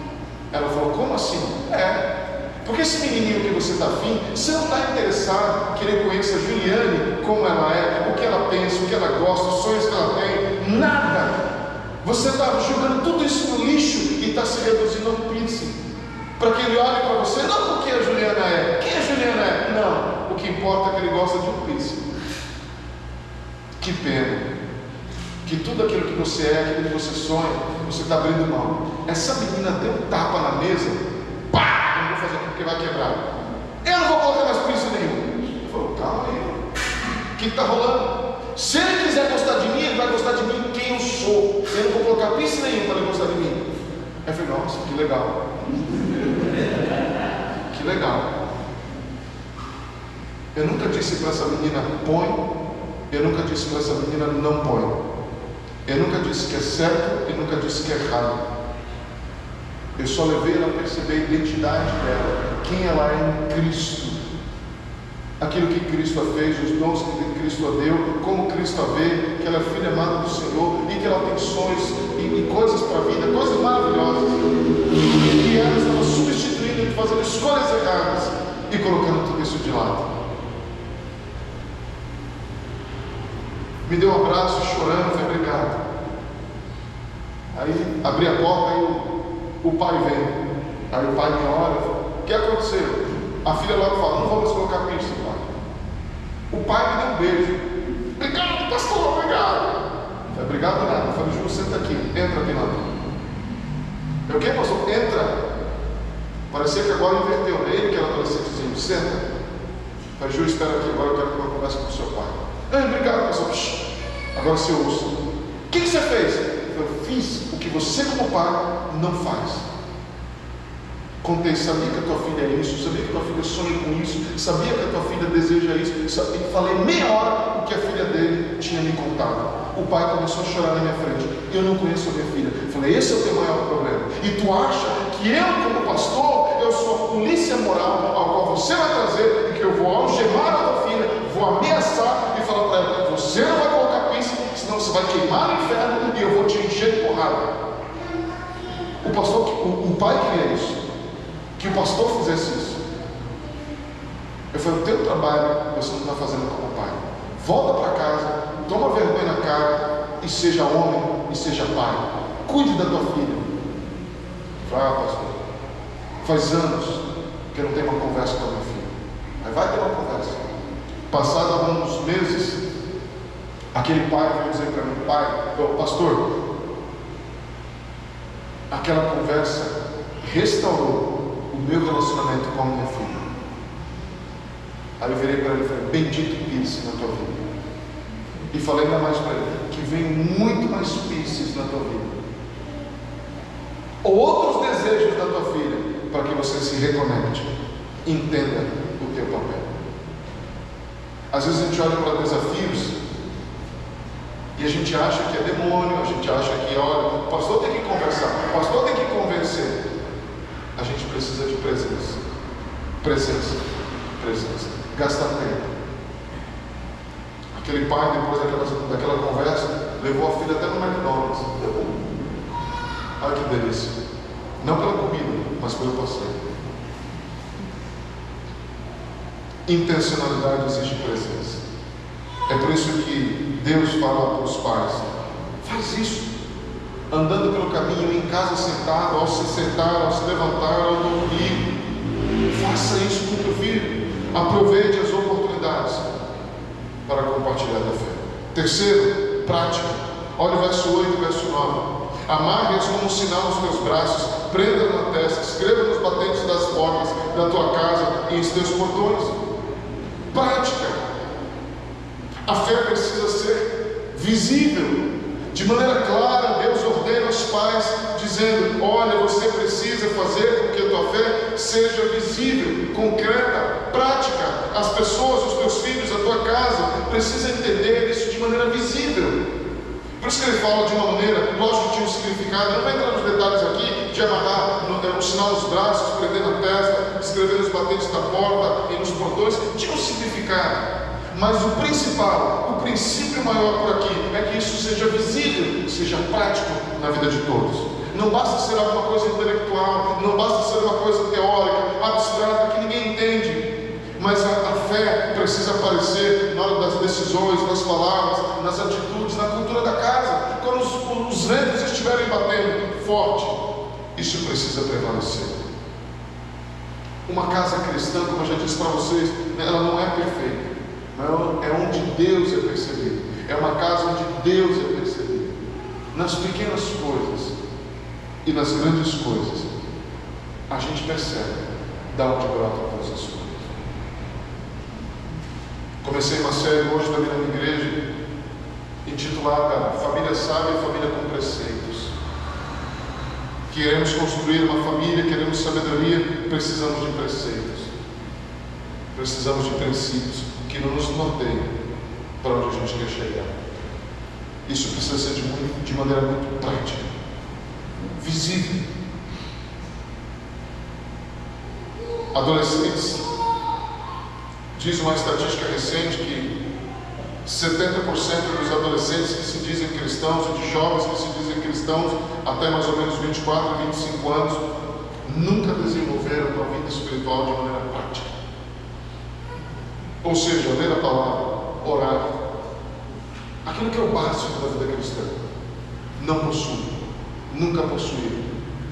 Ela falou, como assim? Porque esse menininho que você está afim, você não está interessado em querer conhecer a Juliane, como ela é, o que ela pensa, o que ela gosta, os sonhos que ela tem, nada. Você está jogando tudo isso no lixo e está se reduzindo a um piercing, para que ele olhe para você, não porque a Juliana é, quem a Juliana é, não, o que importa é que ele gosta de um piercing. Que pena, que tudo aquilo que você é, aquilo que você sonha, você está abrindo mão. Essa menina deu um tapa na mesa fazer porque vai quebrar. Eu não vou colocar mais príncipe nenhum. Ele falou, calma aí. O que está rolando? Se ele quiser gostar de mim, ele vai gostar de mim quem eu sou. Eu não vou colocar príncipe nenhum para ele gostar de mim. Aí eu falei, nossa, que legal. Que legal. Eu nunca disse para essa menina põe. Eu nunca disse para essa menina não põe. Eu nunca disse que é certo e nunca disse que é errado. Eu só levei ela a perceber a identidade dela, quem ela é em Cristo, aquilo que Cristo a fez, os dons que Cristo a deu, como Cristo a vê, que ela é filha amada do Senhor e que ela tem sonhos e coisas para a vida, coisas maravilhosas, e que ela estava substituindo e fazendo escolhas erradas e colocando tudo isso de lado. Me deu um abraço, chorando, foi obrigado. Aí abri a porta e o pai vem. Aí o pai me olha e fala, o que aconteceu? A filha logo fala, não vamos colocar piercing, pai. O pai me deu um beijo. Obrigado, pastor, obrigado. Eu falei, obrigado nada. Eu falei, Ju, senta aqui, entra aqui lá. Eu, o que, pastor? Entra. Parecia que agora inverteu, né? Ele que era adolescentezinho, senta. Eu falei, Ju, espera aqui, agora eu quero que eu converse com o seu pai. Obrigado, pastor. Agora você ouça. O que você fez? Eu fiz o que você como pai não faz. Contei, sabia que a tua filha é isso, sabia que a tua filha sonha com isso, sabia que a tua filha deseja isso, e falei meia hora o que a filha dele tinha me contado. O pai começou a chorar na minha frente. Eu não conheço a minha filha. Falei, esse é o teu maior problema. E tu acha que eu, como pastor, eu sou a polícia moral ao qual você vai trazer e que eu vou algemar a tua filha, vou ameaçar e falar para ela, você não vai colocar piercing, senão você vai queimar no inferno e eu vou te encher de porrada. O pai queria isso, que o pastor fizesse isso. Eu falei, o teu trabalho você não está fazendo como pai. Volta para casa, toma vergonha na cara e seja homem e seja pai. Cuide da tua filha. Eu falei, pastor, faz anos que eu não tenho uma conversa com a minha filha. Aí vai ter uma conversa. Passados alguns meses, aquele pai veio dizer para mim, pastor, aquela conversa restaurou o meu relacionamento com a minha filha. Aí eu virei para ele e falei, bendito piercing na tua vida. E falei ainda mais para ele, que vem muito mais piercings na tua vida. Outros desejos da tua filha, para que você se reconecte, entenda o teu papel. Às vezes a gente olha para desafios e a gente acha que é demônio, a gente acha que, olha, o pastor tem que conversar, o pastor tem que convencer. A gente precisa de presença. Presença. Gasta tempo. Aquele pai, depois daquela conversa, levou a filha até no McDonald's. Olha que delícia. Não pela comida, mas pelo passeio. Intencionalidade exige presença. É por isso que Deus fala para os pais, faz isso, andando pelo caminho, em casa sentado, ao se sentar, ao se levantar, ao dormir. Faça isso com o teu filho. Aproveite as oportunidades para compartilhar da fé. Terceiro, prática. Olha o verso 8 e verso 9. Amarre-as como um sinal nos teus braços, prenda na testa, escreva nos batentes das portas da tua casa e em teus portões. Prática. A fé precisa ser visível. De maneira clara, Deus ordena aos pais, dizendo, olha, você precisa fazer com que a tua fé seja visível, concreta, prática. As pessoas, os teus filhos, a tua casa, precisam entender isso de maneira visível. Por isso que ele fala de uma maneira, lógico que tinha um significado, não vai entrar nos detalhes aqui, de amarrar o sinal nos braços, prender na testa, escrever nos batentes da porta e nos portões, tinha um significado. Mas o principal, o princípio maior por aqui, é que isso seja visível, seja prático na vida de todos. Não basta ser alguma coisa intelectual, não basta ser uma coisa teórica, abstrata, que ninguém entende. Mas a fé precisa aparecer na hora das decisões, nas palavras, nas atitudes, na cultura da casa. Quando os ventos estiverem batendo forte, isso precisa prevalecer. Uma casa cristã, como eu já disse para vocês, ela não é perfeita. É onde Deus é percebido. É uma casa onde Deus é percebido. Nas pequenas coisas e nas grandes coisas, a gente percebe da onde brotam todas as coisas. Comecei uma série hoje também na minha igreja, intitulada Família Sábia e Família com Preceitos. Queremos construir uma família, queremos sabedoria, precisamos de preceitos. Precisamos de princípios que não nos norteiem para onde a gente quer chegar. Isso precisa ser de maneira muito prática, visível. Adolescentes, diz uma estatística recente que 70% dos adolescentes que se dizem cristãos e de jovens que se dizem cristãos até mais ou menos 24, 25 anos nunca desenvolveram uma vida espiritual de maneira prática. Ou seja, ler a palavra, orar, aquilo que é o básico da vida cristã, não possuem, nunca possuíram,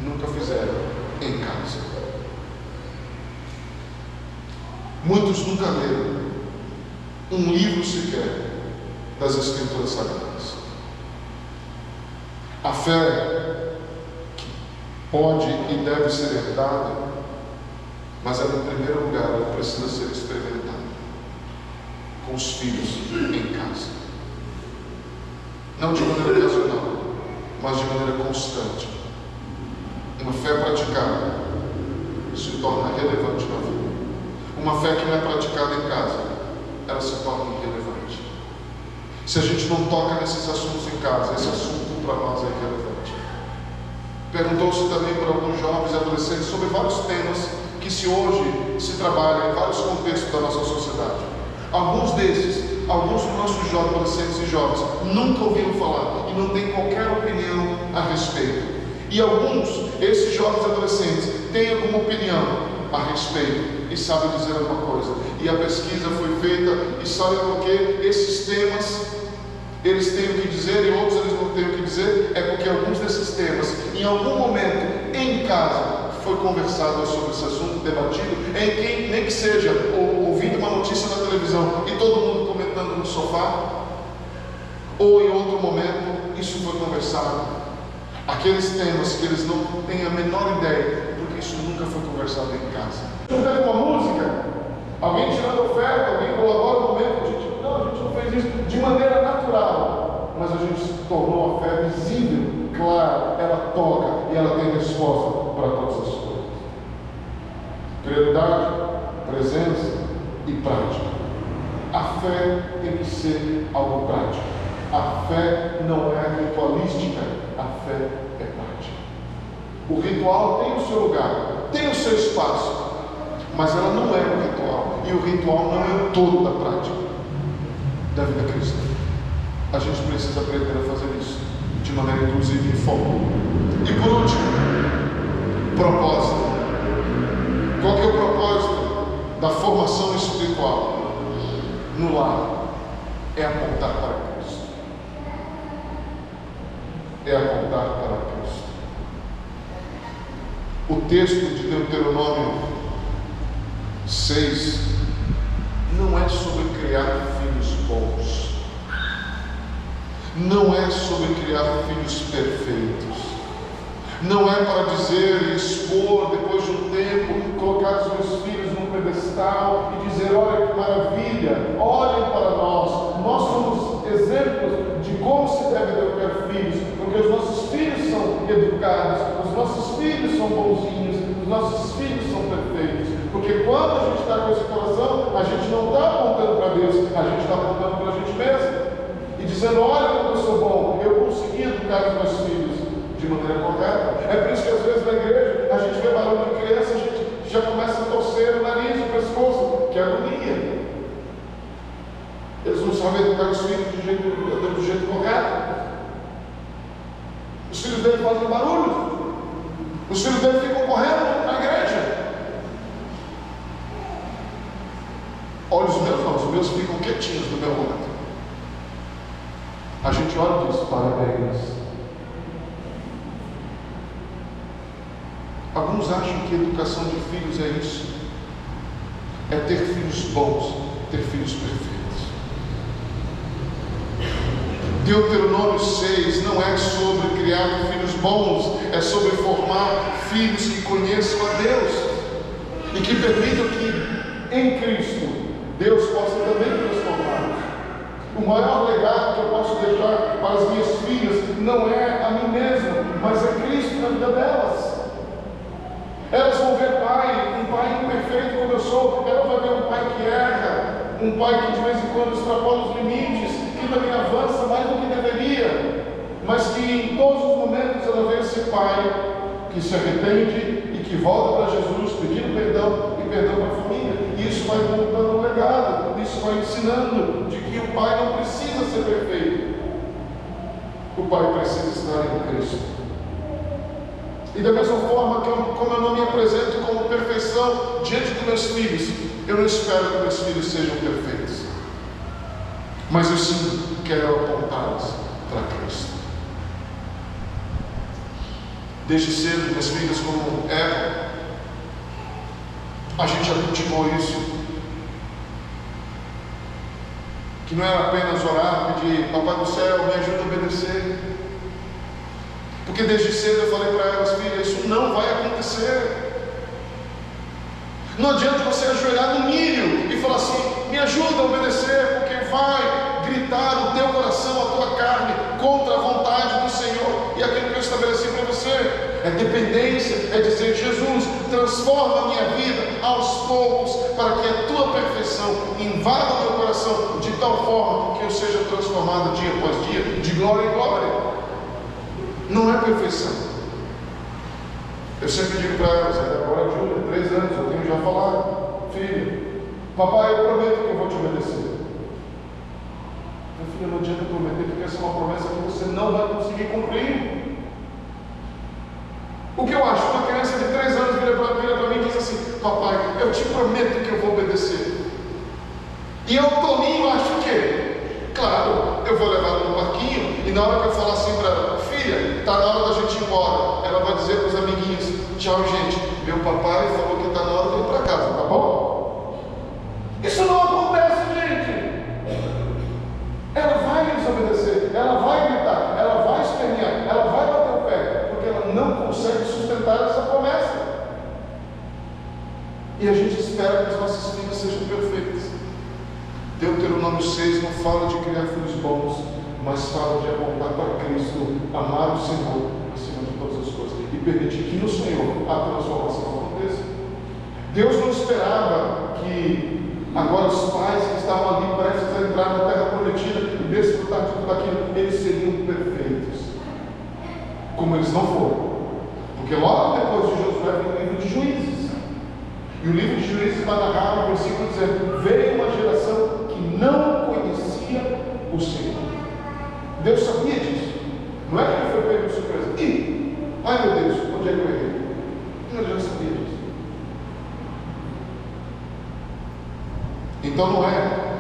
nunca fizeram em casa. Muitos nunca leram um livro sequer das Escrituras Sagradas. A fé pode e deve ser herdada, mas ela, em primeiro lugar, ela precisa ser experimentada com os filhos em casa. Não de maneira ocasional, mas de maneira constante. Uma fé praticada se torna relevante na vida. Uma fé que não é praticada em casa, ela se torna irrelevante. Se a gente não toca nesses assuntos em casa, esse assunto para nós é irrelevante. Perguntou-se também por alguns jovens e adolescentes sobre vários temas que hoje se trabalham em vários contextos da nossa sociedade. Alguns dos nossos jovens, adolescentes e jovens nunca ouviram falar e não têm qualquer opinião a respeito. E alguns, esses jovens e adolescentes, têm alguma opinião a respeito e sabem dizer alguma coisa. E a pesquisa foi feita e sabe por que esses temas eles têm o que dizer e outros eles não têm o que dizer? É porque alguns desses temas, em algum momento, em casa, foi conversado sobre esse assunto, debatido, nem que seja ouvindo uma notícia na televisão e todo mundo comentando no sofá, ou em outro momento, isso foi conversado. Aqueles temas que eles não têm a menor ideia, porque isso nunca foi conversado em casa. Não teve uma música, alguém tirando oferta, alguém colabora no momento, a gente não fez isso de maneira natural, mas a gente tornou a fé visível, clara, ela toca e ela tem resposta para todas as coisas. Prioridade, presença e prática. A fé tem que ser algo prático. A fé não é ritualística, a fé é prática. O ritual tem o seu lugar, tem o seu espaço, mas ela não é o ritual, e o ritual não é o todo da prática da vida cristã. A gente precisa aprender a fazer isso de maneira inclusiva e foco. E por último, propósito. Qual que é o propósito da formação espiritual no lar? É apontar para Cristo. É apontar para Cristo. O texto de Deuteronômio 6 não é sobre criar filhos bons, não é sobre criar filhos perfeitos, não é para dizer e expor depois de um tempo, colocar os meus filhos num pedestal e dizer: olha que maravilha, olhem para nós somos exemplos de como se deve educar filhos, porque os nossos filhos são educados, os nossos filhos são bonzinhos, os nossos filhos são perfeitos. Porque quando a gente está com esse coração, a gente não está apontando para Deus, a gente está apontando para a gente mesmo e dizendo: olha como eu sou bom, eu consegui educar os meus filhos de maneira correta. É por isso que às vezes na igreja a gente vê barulho de criança, a gente já começa a torcer o nariz, o pescoço, que é agonia. Eles não sabem educar os filhos do jeito correto. Os filhos deles fazem barulho, os filhos deles ficam correndo na igreja. Olha os meus, não, os meus ficam quietinhos do meu lado. A gente olha e diz: parabéns. Alguns acham que educação de filhos é isso, é ter filhos bons, ter filhos perfeitos. Deuteronômio 6 não é sobre criar filhos bons, é sobre formar filhos que conheçam a Deus. e que permitam que em Cristo Deus possa também transformá-los. O maior legado que eu posso deixar para as minhas filhas não é a mim mesmo, mas é Cristo na vida delas. Elas vão ver um pai imperfeito como eu sou. Ela vai ver um pai que erra, um pai que de vez em quando extrapola os limites, que também avança mais do que deveria, mas que em todos os momentos ela vê esse pai que se arrepende e que volta para Jesus pedindo perdão e perdão para a família. E isso vai montando um legado, isso vai ensinando de que o pai não precisa ser perfeito, o pai precisa estar em Cristo. E da mesma forma como eu não me apresento como perfeição diante dos meus filhos, eu não espero que meus filhos sejam perfeitos, mas eu sim quero apontá-los para Cristo. Desde cedo, minhas filhas, como erram, a gente já cultivou isso, que não era apenas orar, pedir: Papai do céu, me ajuda a obedecer. Porque desde cedo eu falei para elas: filha, isso não vai acontecer. Não adianta você ajoelhar no milho e falar assim: me ajuda a obedecer, porque vai gritar o teu coração, a tua carne, contra a vontade do Senhor e aquilo que eu estabeleci para você. É dependência, é dizer: Jesus, transforma a minha vida aos poucos, para que a tua perfeição invada o meu coração de tal forma que eu seja transformado dia após dia, de glória em glória. Não é perfeição. Eu sempre digo para elas: agora a Júlia, 3 anos, eu tenho já falado: filha, papai, eu prometo que eu vou te obedecer. Minha filha, não adianta prometer, porque essa é uma promessa que você não vai conseguir cumprir. O que eu acho? Uma criança de 3 anos vira para mim e diz assim: papai, eu te prometo que eu vou obedecer. E eu, Toninho, acho o quê? Claro, eu vou levar ela no parquinho, e na hora que eu falar assim para ela: filha, está na hora da gente ir embora, ela vai dizer para os amiguinhos: tchau, gente, meu papai falou que está na hora de ir para casa, tá bom? Isso não acontece, gente. Ela vai desobedecer, ela vai gritar, ela vai espernear, ela vai bater o pé, porque ela não consegue sustentar essa promessa. E a gente espera que as nossas filhas sejam perfeitas. Deuteronômio 6 não fala de criar filhos bons, mas fala de apontar para Cristo, amar o Senhor acima de todas as coisas e permitir que no Senhor a transformação aconteça. Deus não esperava que agora os pais que estavam ali prestes a entrar na terra prometida e desfrutar de tudo aquilo, eles seriam perfeitos, como eles não foram. Porque logo depois de Josué vem o livro de Juízes, e o livro de Juízes vai narrar no versículo dizendo: veio uma geração que não conhecia o Senhor. Deus sabia disso. Não é que ele foi pego de surpresa: ai meu Deus, onde é que eu errei? Ele já sabia disso. Então não é,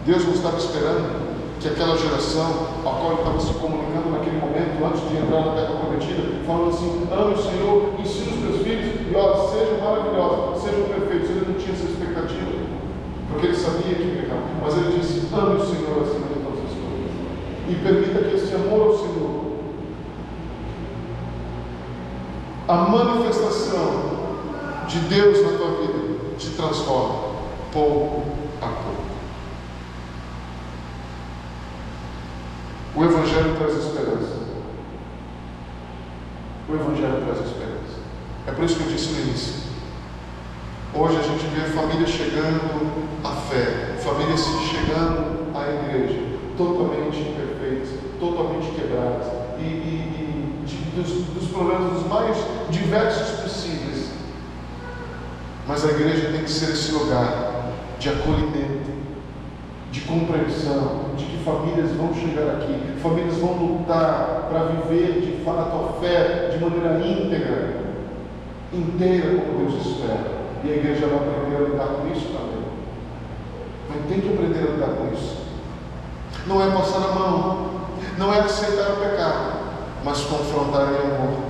Deus não estava esperando que aquela geração a qual ele estava se comunicando naquele momento, antes de entrar na terra prometida, falando assim: ame o Senhor, ensina os teus filhos, e olha, sejam maravilhosos, sejam perfeitos. Ele não tinha essa expectativa, porque ele sabia que ia errar, mas ele disse: ame o Senhor acima de todas as coisas, e permita que esse amor ao Senhor, a manifestação de Deus na tua vida, te transforme pouco a pouco. O Evangelho traz esperança. O Evangelho traz esperança. É por isso que eu disse no início: hoje a gente vê famílias chegando à fé, famílias chegando à igreja, totalmente imperfeitas, totalmente quebradas, dos problemas dos mais diversos possíveis. Mas a igreja tem que ser esse lugar de acolhimento, de compreensão, de que famílias vão chegar aqui, famílias vão lutar para viver de fato a fé de maneira íntegra, inteira, como Deus espera. E a igreja vai aprender a lidar com isso também. Mas tem que aprender a lidar com isso. Não é passar a mão, não é aceitar o pecado, mas confrontar em amor.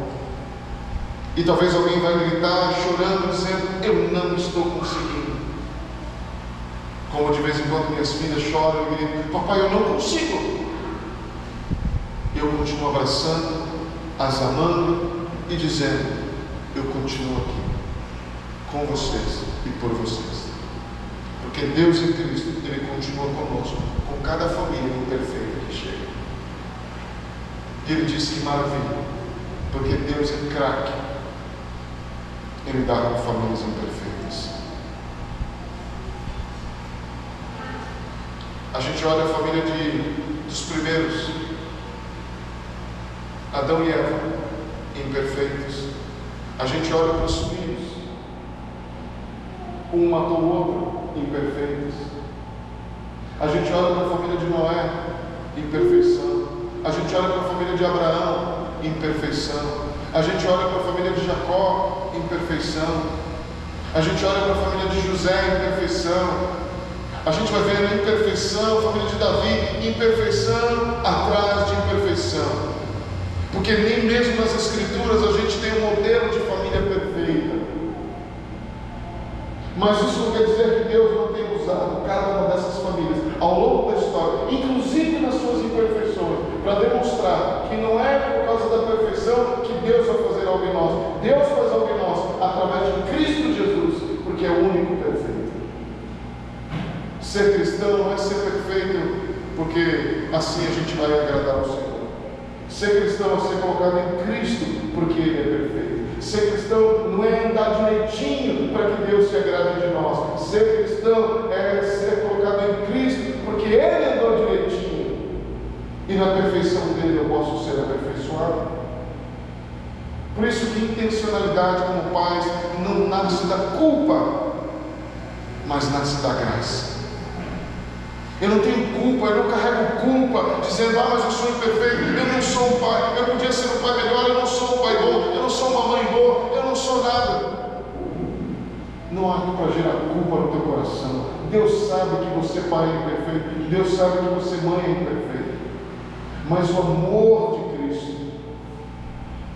E talvez alguém vai gritar, chorando, dizendo: eu não estou conseguindo. Como de vez em quando minhas filhas choram e gritam: papai, eu não consigo. Eu continuo abraçando, as amando e dizendo: eu continuo aqui. com vocês e por vocês. Porque Deus em Cristo, Ele continua conosco, com cada família imperfeita que chega. E Ele diz que maravilha, porque Deus é craque em lidar com famílias imperfeitas. A gente olha a família dos primeiros, Adão e Eva, imperfeitos. A gente olha para os filhos, um matou o outro, imperfeitos. A gente olha para a família de Noé, imperfeição. A gente olha para a família de Abraão, imperfeição. A gente olha para a família de Jacó, imperfeição. A gente olha para a família de José, imperfeição. A gente vai ver a imperfeição, a família de Davi, imperfeição atrás de imperfeição. Porque nem mesmo nas Escrituras a gente tem um modelo de família perfeita. Mas isso não quer dizer que Deus não tenha usado cada uma dessas famílias ao longo da história, inclusive nas suas imperfeições, para demonstrar que não é por causa da perfeição que Deus vai fazer algo em nós. Deus faz algo em nós através de Cristo Jesus, porque é o único perfeito. Ser cristão não é ser perfeito, porque assim a gente vai agradar ao Senhor. Ser cristão é ser colocado em Cristo, porque Ele é perfeito. Ser cristão não é andar direitinho para que Deus se agrade de nós. Ser cristão é ser colocado em Cristo, porque Ele andou direitinho. E na perfeição dele eu posso ser aperfeiçoado. Por isso que intencionalidade como pais não nasce da culpa, mas nasce da graça. Eu não tenho culpa, eu não carrego culpa, dizendo, mas eu sou imperfeito, eu não sou um pai, eu podia ser um pai melhor, eu não sou um pai bom, eu não sou uma mãe boa, eu não sou nada. Não há para gerar culpa no teu coração. Deus sabe que você pai é imperfeito, Deus sabe que você mãe é imperfeita. Mas o amor de Cristo,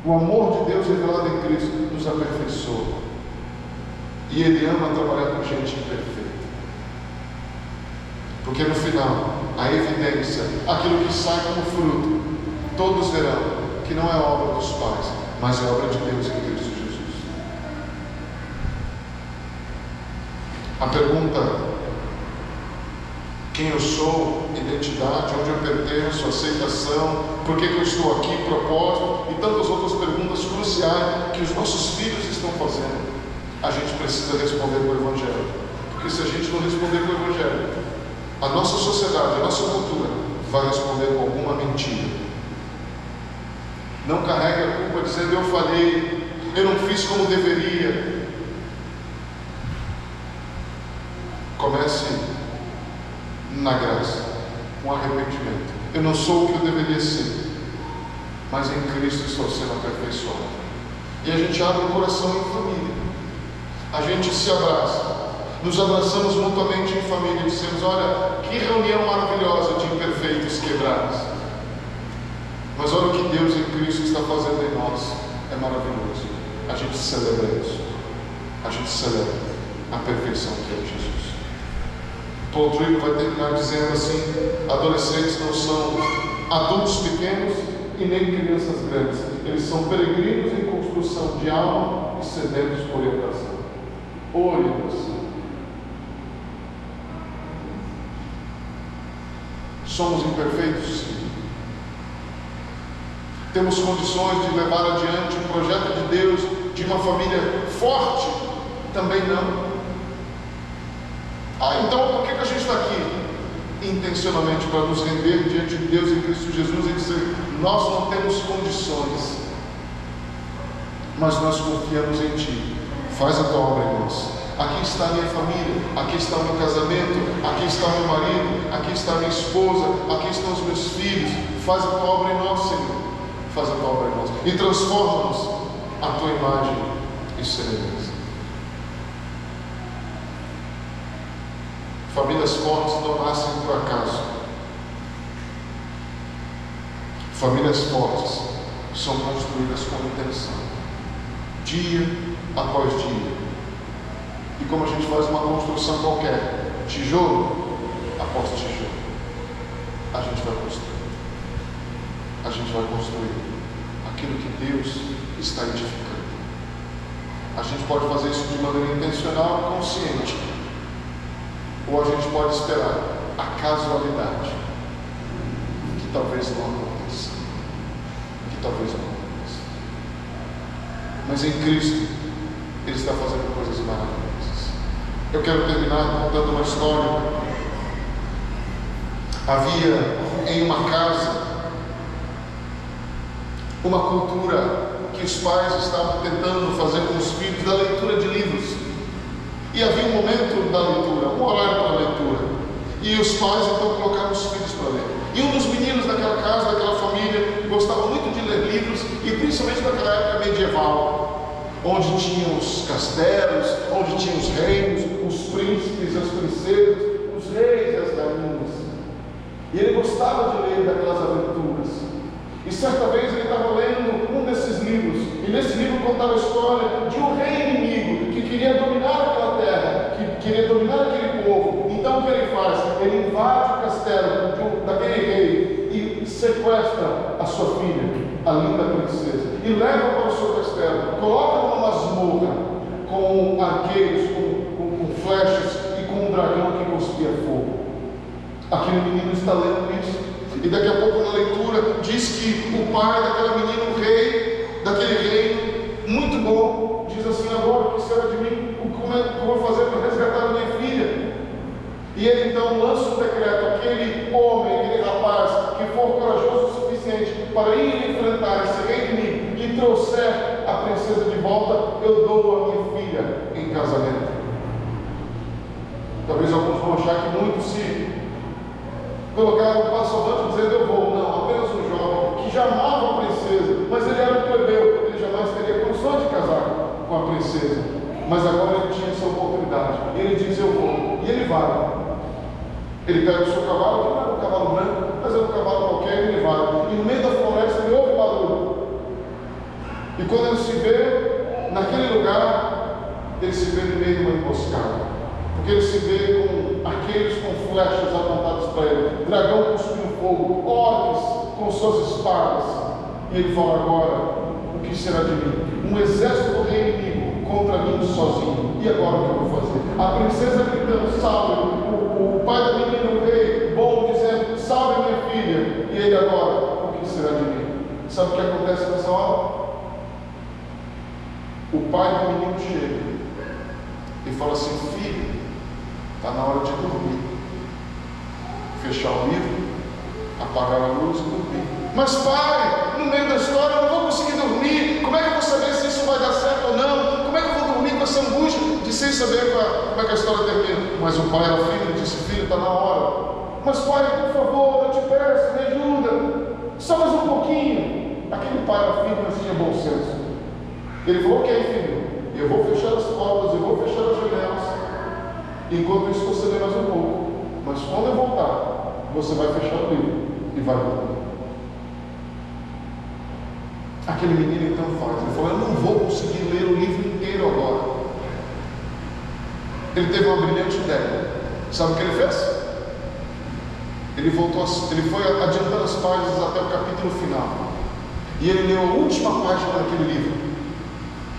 o amor de Deus revelado em Cristo, nos aperfeiçoa. E Ele ama trabalhar com gente imperfeita. Porque no final, a evidência, aquilo que sai como fruto, todos verão que não é obra dos pais, mas é obra de Deus em Cristo Jesus. A pergunta, quem eu sou, identidade, onde eu pertenço, aceitação, por que eu estou aqui, propósito, e tantas outras perguntas cruciais que os nossos filhos estão fazendo, a gente precisa responder com o Evangelho. Porque se a gente não responder com o Evangelho, a nossa sociedade, a nossa cultura vai responder com alguma mentira. Não carregue a culpa dizendo eu falhei, eu não fiz como deveria. Comece na graça, com arrependimento. Eu não sou o que eu deveria ser, mas em Cristo estou sendo aperfeiçoado. E a gente abre o coração em família. A gente se abraça. Nos abraçamos mutuamente em família e dizemos, olha, que reunião maravilhosa de imperfeitos quebrados. Mas olha o que Deus em Cristo está fazendo em nós. É maravilhoso. A gente celebra isso. A gente celebra a perfeição que é Jesus. Paul Tripp vai terminar dizendo assim, adolescentes não são adultos pequenos e nem crianças grandes. Eles são peregrinos em construção de alma e sedentos por orientação. Orientação. Somos imperfeitos, sim. Temos condições de levar adiante o projeto de Deus de uma família forte? Também não. Então por que a gente está aqui? Intencionalmente para nos render diante de Deus em Cristo Jesus e dizer, nós não temos condições, mas nós confiamos em Ti. Faz a Tua obra em nós. Aqui está a minha família, aqui está o meu casamento, aqui está o meu marido, aqui está a minha esposa, aqui estão os meus filhos. Faz a Tua obra em nós, Senhor. Faz a Tua obra em nós. E transforma-nos a Tua imagem e semelhança. Famílias fortes não nascem por acaso. Famílias fortes são construídas com intenção, dia após dia. E como a gente faz uma construção qualquer, tijolo após tijolo, a gente vai construir. A gente vai construir aquilo que Deus está edificando. A gente pode fazer isso de maneira intencional e consciente, ou a gente pode esperar a casualidade, que talvez não aconteça, mas em Cristo Ele está fazendo coisas maravilhosas. Eu quero terminar contando uma história. Havia em uma casa uma cultura que os pais estavam tentando fazer com os filhos da leitura de livros. E havia um momento da leitura, um horário para a leitura. E os pais então colocaram os filhos para ler. E um dos meninos daquela casa, daquela família, gostava muito de ler livros, e principalmente daquela época medieval, onde tinham os castelos, onde tinham os reinos, os príncipes, as princesas, os reis e as rainhas. E ele gostava de ler daquelas aventuras. E certa vez ele estava lendo um desses livros, e nesse livro contava a história de um rei inimigo que queria dominar aquela terra, que queria dominar aquele povo. Então o que ele faz? Ele invade o castelo daquele rei e sequestra a sua filha, a linda princesa, e leva para o seu castelo, coloca numa masmorra com arqueiros, com flechas e com um dragão que cuspia fogo. Aquele menino está lendo isso. E daqui a pouco na leitura diz que o pai daquela menina, o rei daquele reino, muito bom, diz assim: agora o que será de mim? Como é que eu vou fazer para resgatar a minha filha? E ele então lança um decreto: aquele homem, aquele rapaz que for corajoso o suficiente para ir enfrentar esse rei inimigo e trouxer a princesa de volta, eu dou a minha filha em casamento. Talvez alguns vão achar que muitos se colocaram um passo avante dizendo: eu vou. Não, apenas um jovem que já amava a princesa, mas ele era um plebeu, ele jamais teria condições de casar com a princesa. Mas agora ele tinha essa oportunidade. Ele diz: eu vou. E ele vai. Ele pega o seu cavalo, que não era um cavalo branco, mas era um cavalo qualquer, e ele vai. E no meio da floresta ele ouve barulho. E quando ele se vê naquele lugar, ele se vê no meio de uma emboscada. Porque ele se vê com aqueles com flechas apontadas para ele, dragão cuspindo fogo, orques com suas espadas. E ele fala: agora, o que será de mim? Um exército do rei inimigo contra mim sozinho. E agora o que eu vou fazer? A princesa gritando: salve! O pai da menina, o rei bom, dizendo: salve minha filha! E ele: agora, o que será de mim? Sabe o que acontece nessa hora? O pai do menino chega e fala assim: filho, está na hora de dormir. Fechar o livro, apagar a luz e dormir. Mas pai, no meio da história eu não vou conseguir dormir. Como é que eu vou saber se isso vai dar certo ou não? Como é que eu vou dormir com essa angústia de sem saber como é que a história termina? Mas o pai era filho e disse: filho, está na hora. Mas pai, por favor, eu te peço, me ajuda. Só mais um pouquinho. Aquele pai era filho, mas tinha bom senso. Ele falou: ok, filho, eu vou fechar as portas, eu vou fechar as janelas. Enquanto isso você lê mais um pouco. Mas quando eu voltar, você vai fechar o livro e vai dormir. Aquele menino então faz. Ele falou: eu não vou conseguir ler o livro inteiro agora. Ele teve uma brilhante ideia. Sabe o que ele fez? Ele foi adiantando as páginas até o capítulo final. E ele leu a última página daquele livro.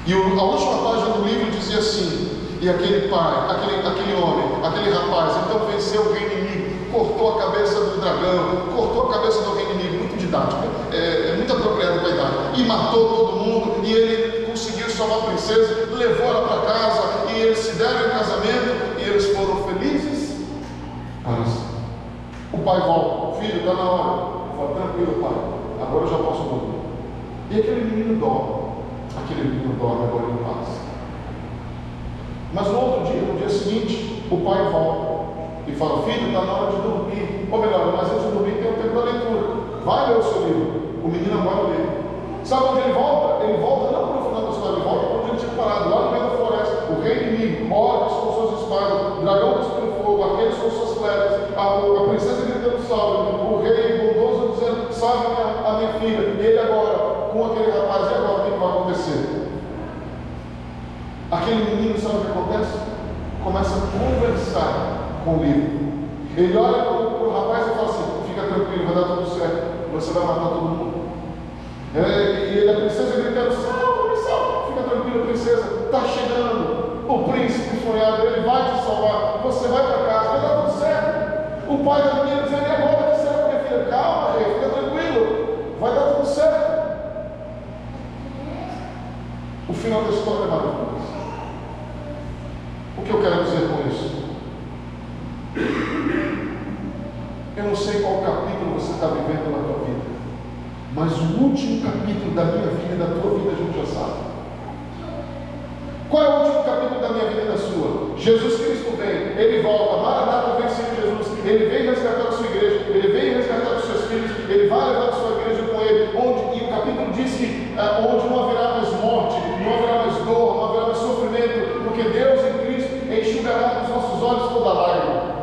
E a última página do livro dizia assim: e aquele pai, aquele homem, aquele rapaz, então venceu o rei inimigo, cortou a cabeça do dragão, cortou a cabeça do rei inimigo, muito didático, muito apropriado para a idade, e matou todo mundo, e ele conseguiu salvar a princesa, levou ela para casa, e eles se deram em casamento, e eles foram felizes. O pai volta: filho, está na hora. Ele fala: tranquilo, pai, agora eu já posso dormir. E aquele menino dorme agora em paz. Mas no outro dia, no dia seguinte, o pai volta e fala: filho, está na hora de dormir. Ou melhor, mas antes de dormir tem o tempo da leitura. Vai ler o seu livro. O menino agora lê. Sabe onde ele volta? Ele volta não para o final da história, ele volta para onde ele tinha parado, lá no meio da floresta. O rei inimigo, orques com suas espadas, dragão cuspindo fogo, aqueles com suas flechas, a princesa gritando: salve, o rei bondoso dizendo: salve a minha filha. E ele agora, com aquele rapaz: e agora o que vai acontecer? Aquele menino, sabe o que acontece? Começa a conversar com o livro. Ele olha para o rapaz e fala assim: fica tranquilo, vai dar tudo certo, você vai matar todo mundo. E a princesa gritando: salve, fica tranquilo, tranquilo, princesa, está chegando o príncipe sonhado, ele vai te salvar, você vai para casa, vai dar tudo certo. O pai da menina dizendo: e agora, que será, minha filha? Calma, rei, fica tranquilo, vai dar tudo certo. O final da história é maravilhoso. O que eu quero dizer com isso? Eu não sei qual capítulo você está vivendo na tua vida, mas o último capítulo da minha vida e da tua vida a gente já sabe. Qual é o último capítulo da minha vida e da sua? Jesus Cristo vem, Ele volta, Maranata, vem Senhor Jesus, Ele vem resgatar a sua igreja, Ele vem resgatar os seus filhos, Ele vai levar a sua igreja com Ele, e o capítulo diz que onde não haverá mais morte, não haverá mais dor, não haverá mais sofrimento, porque Deus em Cristo enxugará dos nossos olhos toda lágrima.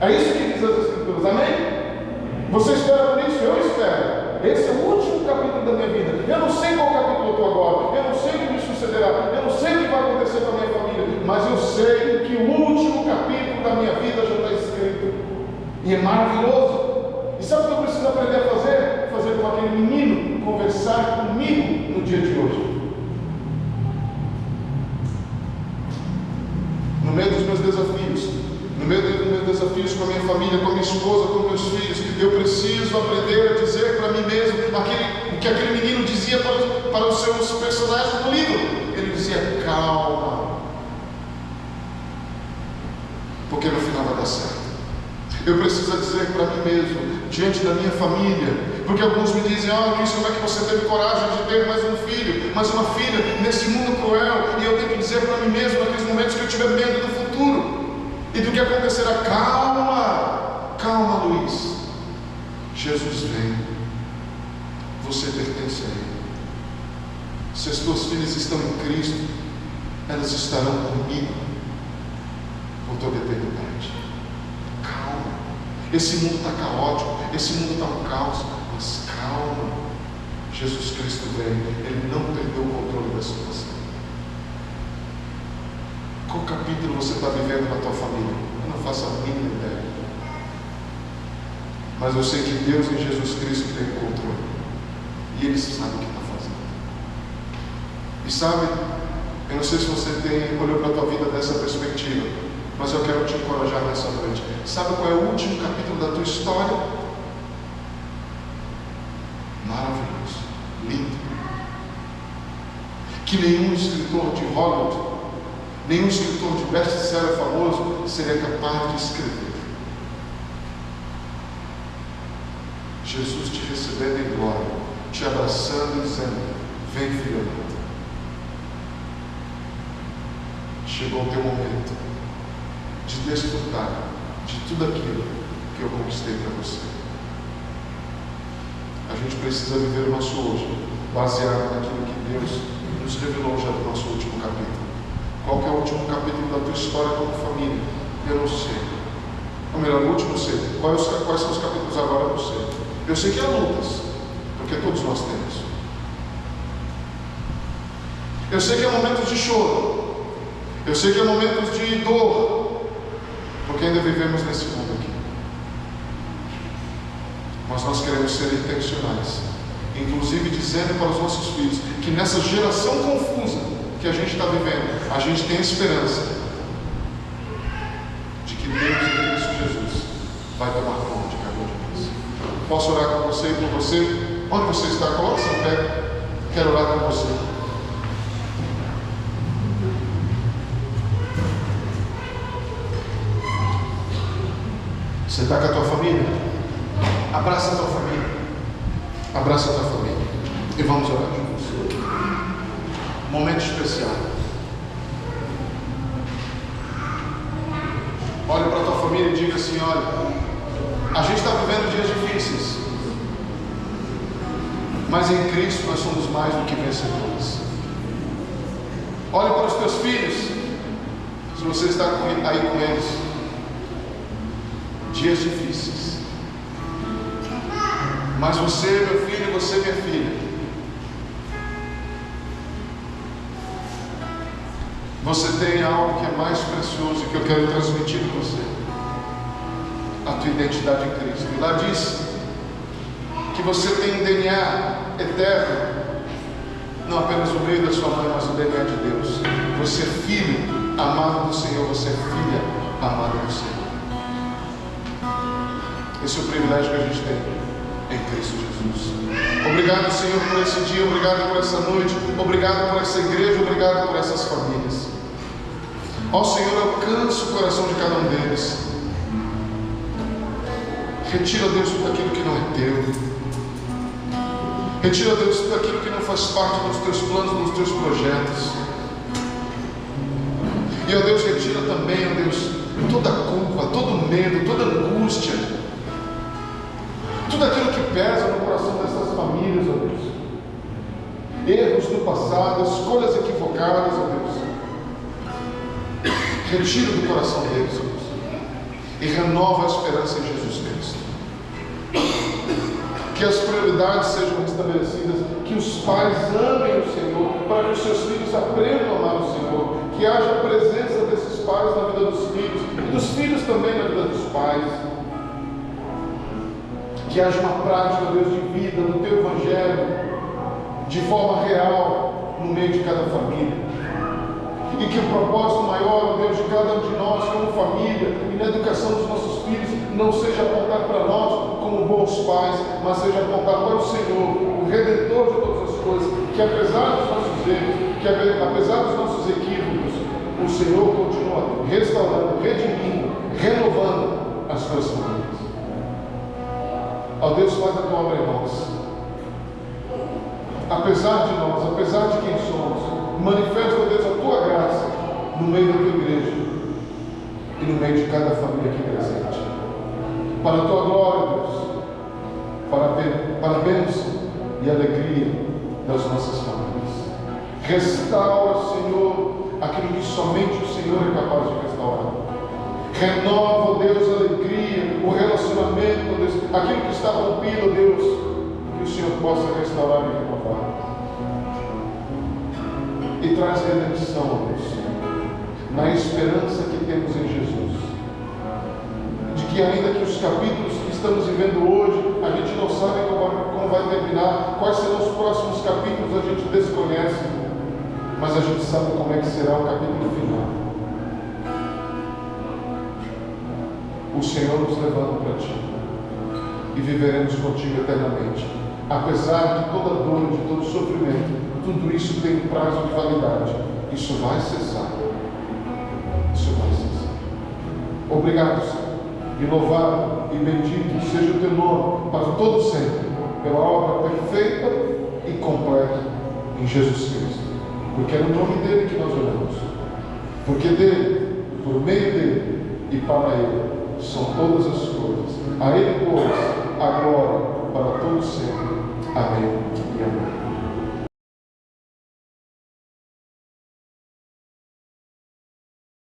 É isso que diz as Escrituras, amém? Você espera por isso? Eu espero. Esse é o último capítulo da minha vida. Eu não sei qual capítulo eu estou agora, eu não sei o que me sucederá, eu não sei o que vai acontecer com a minha família, mas eu sei que o último capítulo da minha vida já está escrito, e é maravilhoso. E sabe o que eu preciso aprender a fazer? Fazer com aquele menino conversar comigo no dia de hoje. No meio dos meus desafios, no meio dos meus desafios com a minha família, com a minha esposa, com meus filhos, eu preciso aprender a dizer para mim mesmo o que aquele menino dizia para os seus personagens no livro. Ele dizia: calma, porque no final vai dar certo. Eu preciso dizer para mim mesmo, diante da minha família, porque alguns me dizem: Luiz, como é que você teve coragem de ter mais um filho, mais uma filha, nesse mundo cruel? E eu tenho que dizer para mim mesmo, naqueles momentos que eu tiver medo do futuro e do que acontecerá: calma, calma, Luiz, Jesus vem, você pertence a Ele. Se as tuas filhas estão em Cristo, elas estarão comigo por toda a eternidade. Calma, esse mundo está caótico, esse mundo está um caos, mas calma, Jesus Cristo vem, Ele não perdeu o controle da situação. Qual capítulo você está vivendo na tua família? Eu não faço a mínima ideia. Mas eu sei que Deus em Jesus Cristo tem o controle. E Ele sabe o que está fazendo. E sabe, eu não sei se você olhou para a tua vida dessa perspectiva, mas eu quero te encorajar nessa noite. Sabe qual é o último capítulo da tua história? Maravilhoso, lindo, que nenhum escritor de Hollywood, nenhum escritor de best-seller famoso seria capaz de escrever. Jesus te recebendo em glória, te abraçando e dizendo: vem, filho amado. Chegou o teu momento de desfrutar de tudo aquilo que eu conquistei para você. A gente precisa viver o nosso hoje baseado naquilo que Deus nos revelou já no nosso último capítulo. Qual que é o último capítulo da tua história como família? Eu não sei. Ou melhor, o último eu sei. Quais são os capítulos agora? Eu não sei. Eu sei que há lutas, porque todos nós temos. Eu sei que há momentos de choro. Eu sei que há momentos de dor, porque ainda vivemos nesse mundo aqui. Mas nós queremos ser intencionais, inclusive dizendo para os nossos filhos que nessa geração confusa que a gente está vivendo, a gente tem esperança de que Deus em Cristo Jesus vai tomar conta de cada um de nós. Posso orar com você e por você? Onde você está? Coloque seu pé. Quero orar com você. Você está com a tua família? Abraça a tua família. Abraça a tua família. E vamos orar juntos. Momento especial. Olhe para a tua família e diga assim: olha, a gente está vivendo dias difíceis, mas em Cristo nós somos mais do que vencedores. Olhe para os teus filhos, se você está aí com eles. Dias difíceis, mas você, meu filho, e você, minha filha, você tem algo que é mais precioso e que eu quero transmitir para você: a tua identidade em Cristo. E lá diz que você tem um DNA eterno, não apenas o meio da sua mãe, mas o DNA de Deus. Você é filho amado do Senhor, você é filha amada do Senhor. Esse é o privilégio que a gente tem em Cristo Jesus. Obrigado, Senhor, por esse dia, obrigado por essa noite, obrigado por essa igreja, obrigado por essas famílias. Ó Senhor, alcança o coração de cada um deles. Retira, Deus, tudo aquilo que não é teu. Retira, Deus, tudo aquilo que não faz parte dos teus planos, dos teus projetos. E, ó Deus, retira também, ó Deus, toda culpa, todo medo, toda angústia, tudo aquilo que pesa no coração dessas famílias, ó Deus. Erros do passado, escolhas equivocadas, ó Deus. Retira do coração deles, ó Deus, e renova a esperança em Jesus Cristo. Que as prioridades sejam restabelecidas, que os pais amem o Senhor, para que os seus filhos aprendam a amar o Senhor, que haja a presença desses pais na vida dos filhos, e dos filhos também na vida dos pais, que haja uma prática, Deus, de vida no teu Evangelho, de forma real, no meio de cada família. E que o propósito maior, Deus, de cada um de nós como família e na educação dos nossos filhos não seja apontar para nós como bons pais, mas seja apontar para o Senhor, o Redentor de todas as coisas, que apesar dos nossos erros, que apesar dos nossos equívocos, o Senhor continua restaurando, redimindo, renovando as tuas famílias. Ó Deus, faz a tua obra em nós. Apesar de nós, apesar de quem somos, manifesta, ó Deus, a tua graça no meio da tua igreja e no meio de cada família aqui presente. Para a tua glória, Deus, para a bênção e alegria das nossas famílias. Restaura, Senhor, aquilo que somente o Senhor é capaz de restaurar. Renova, ó Deus, a alegria, o relacionamento, ó Deus, aquilo que está rompido, ó Deus, que o Senhor possa restaurar e renovar. E traz redenção, ó Deus, na esperança que temos em Jesus, de que ainda que os capítulos que estamos vivendo hoje, a gente não sabe como vai terminar, quais serão os próximos capítulos, a gente desconhece, mas a gente sabe como é que será o capítulo final. O Senhor nos levando para Ti, e viveremos contigo eternamente. Apesar de toda dor, de todo sofrimento, tudo isso tem um prazo de validade. Isso vai cessar. Isso vai cessar. Obrigado, Senhor. E louvado e bendito seja o teu nome para todo sempre, pela obra perfeita e completa em Jesus Cristo. Porque é no nome dele que nós oramos. Porque dele, por meio dele e para ele são todas as coisas. A ele, pois, a glória para todos sempre. Amém.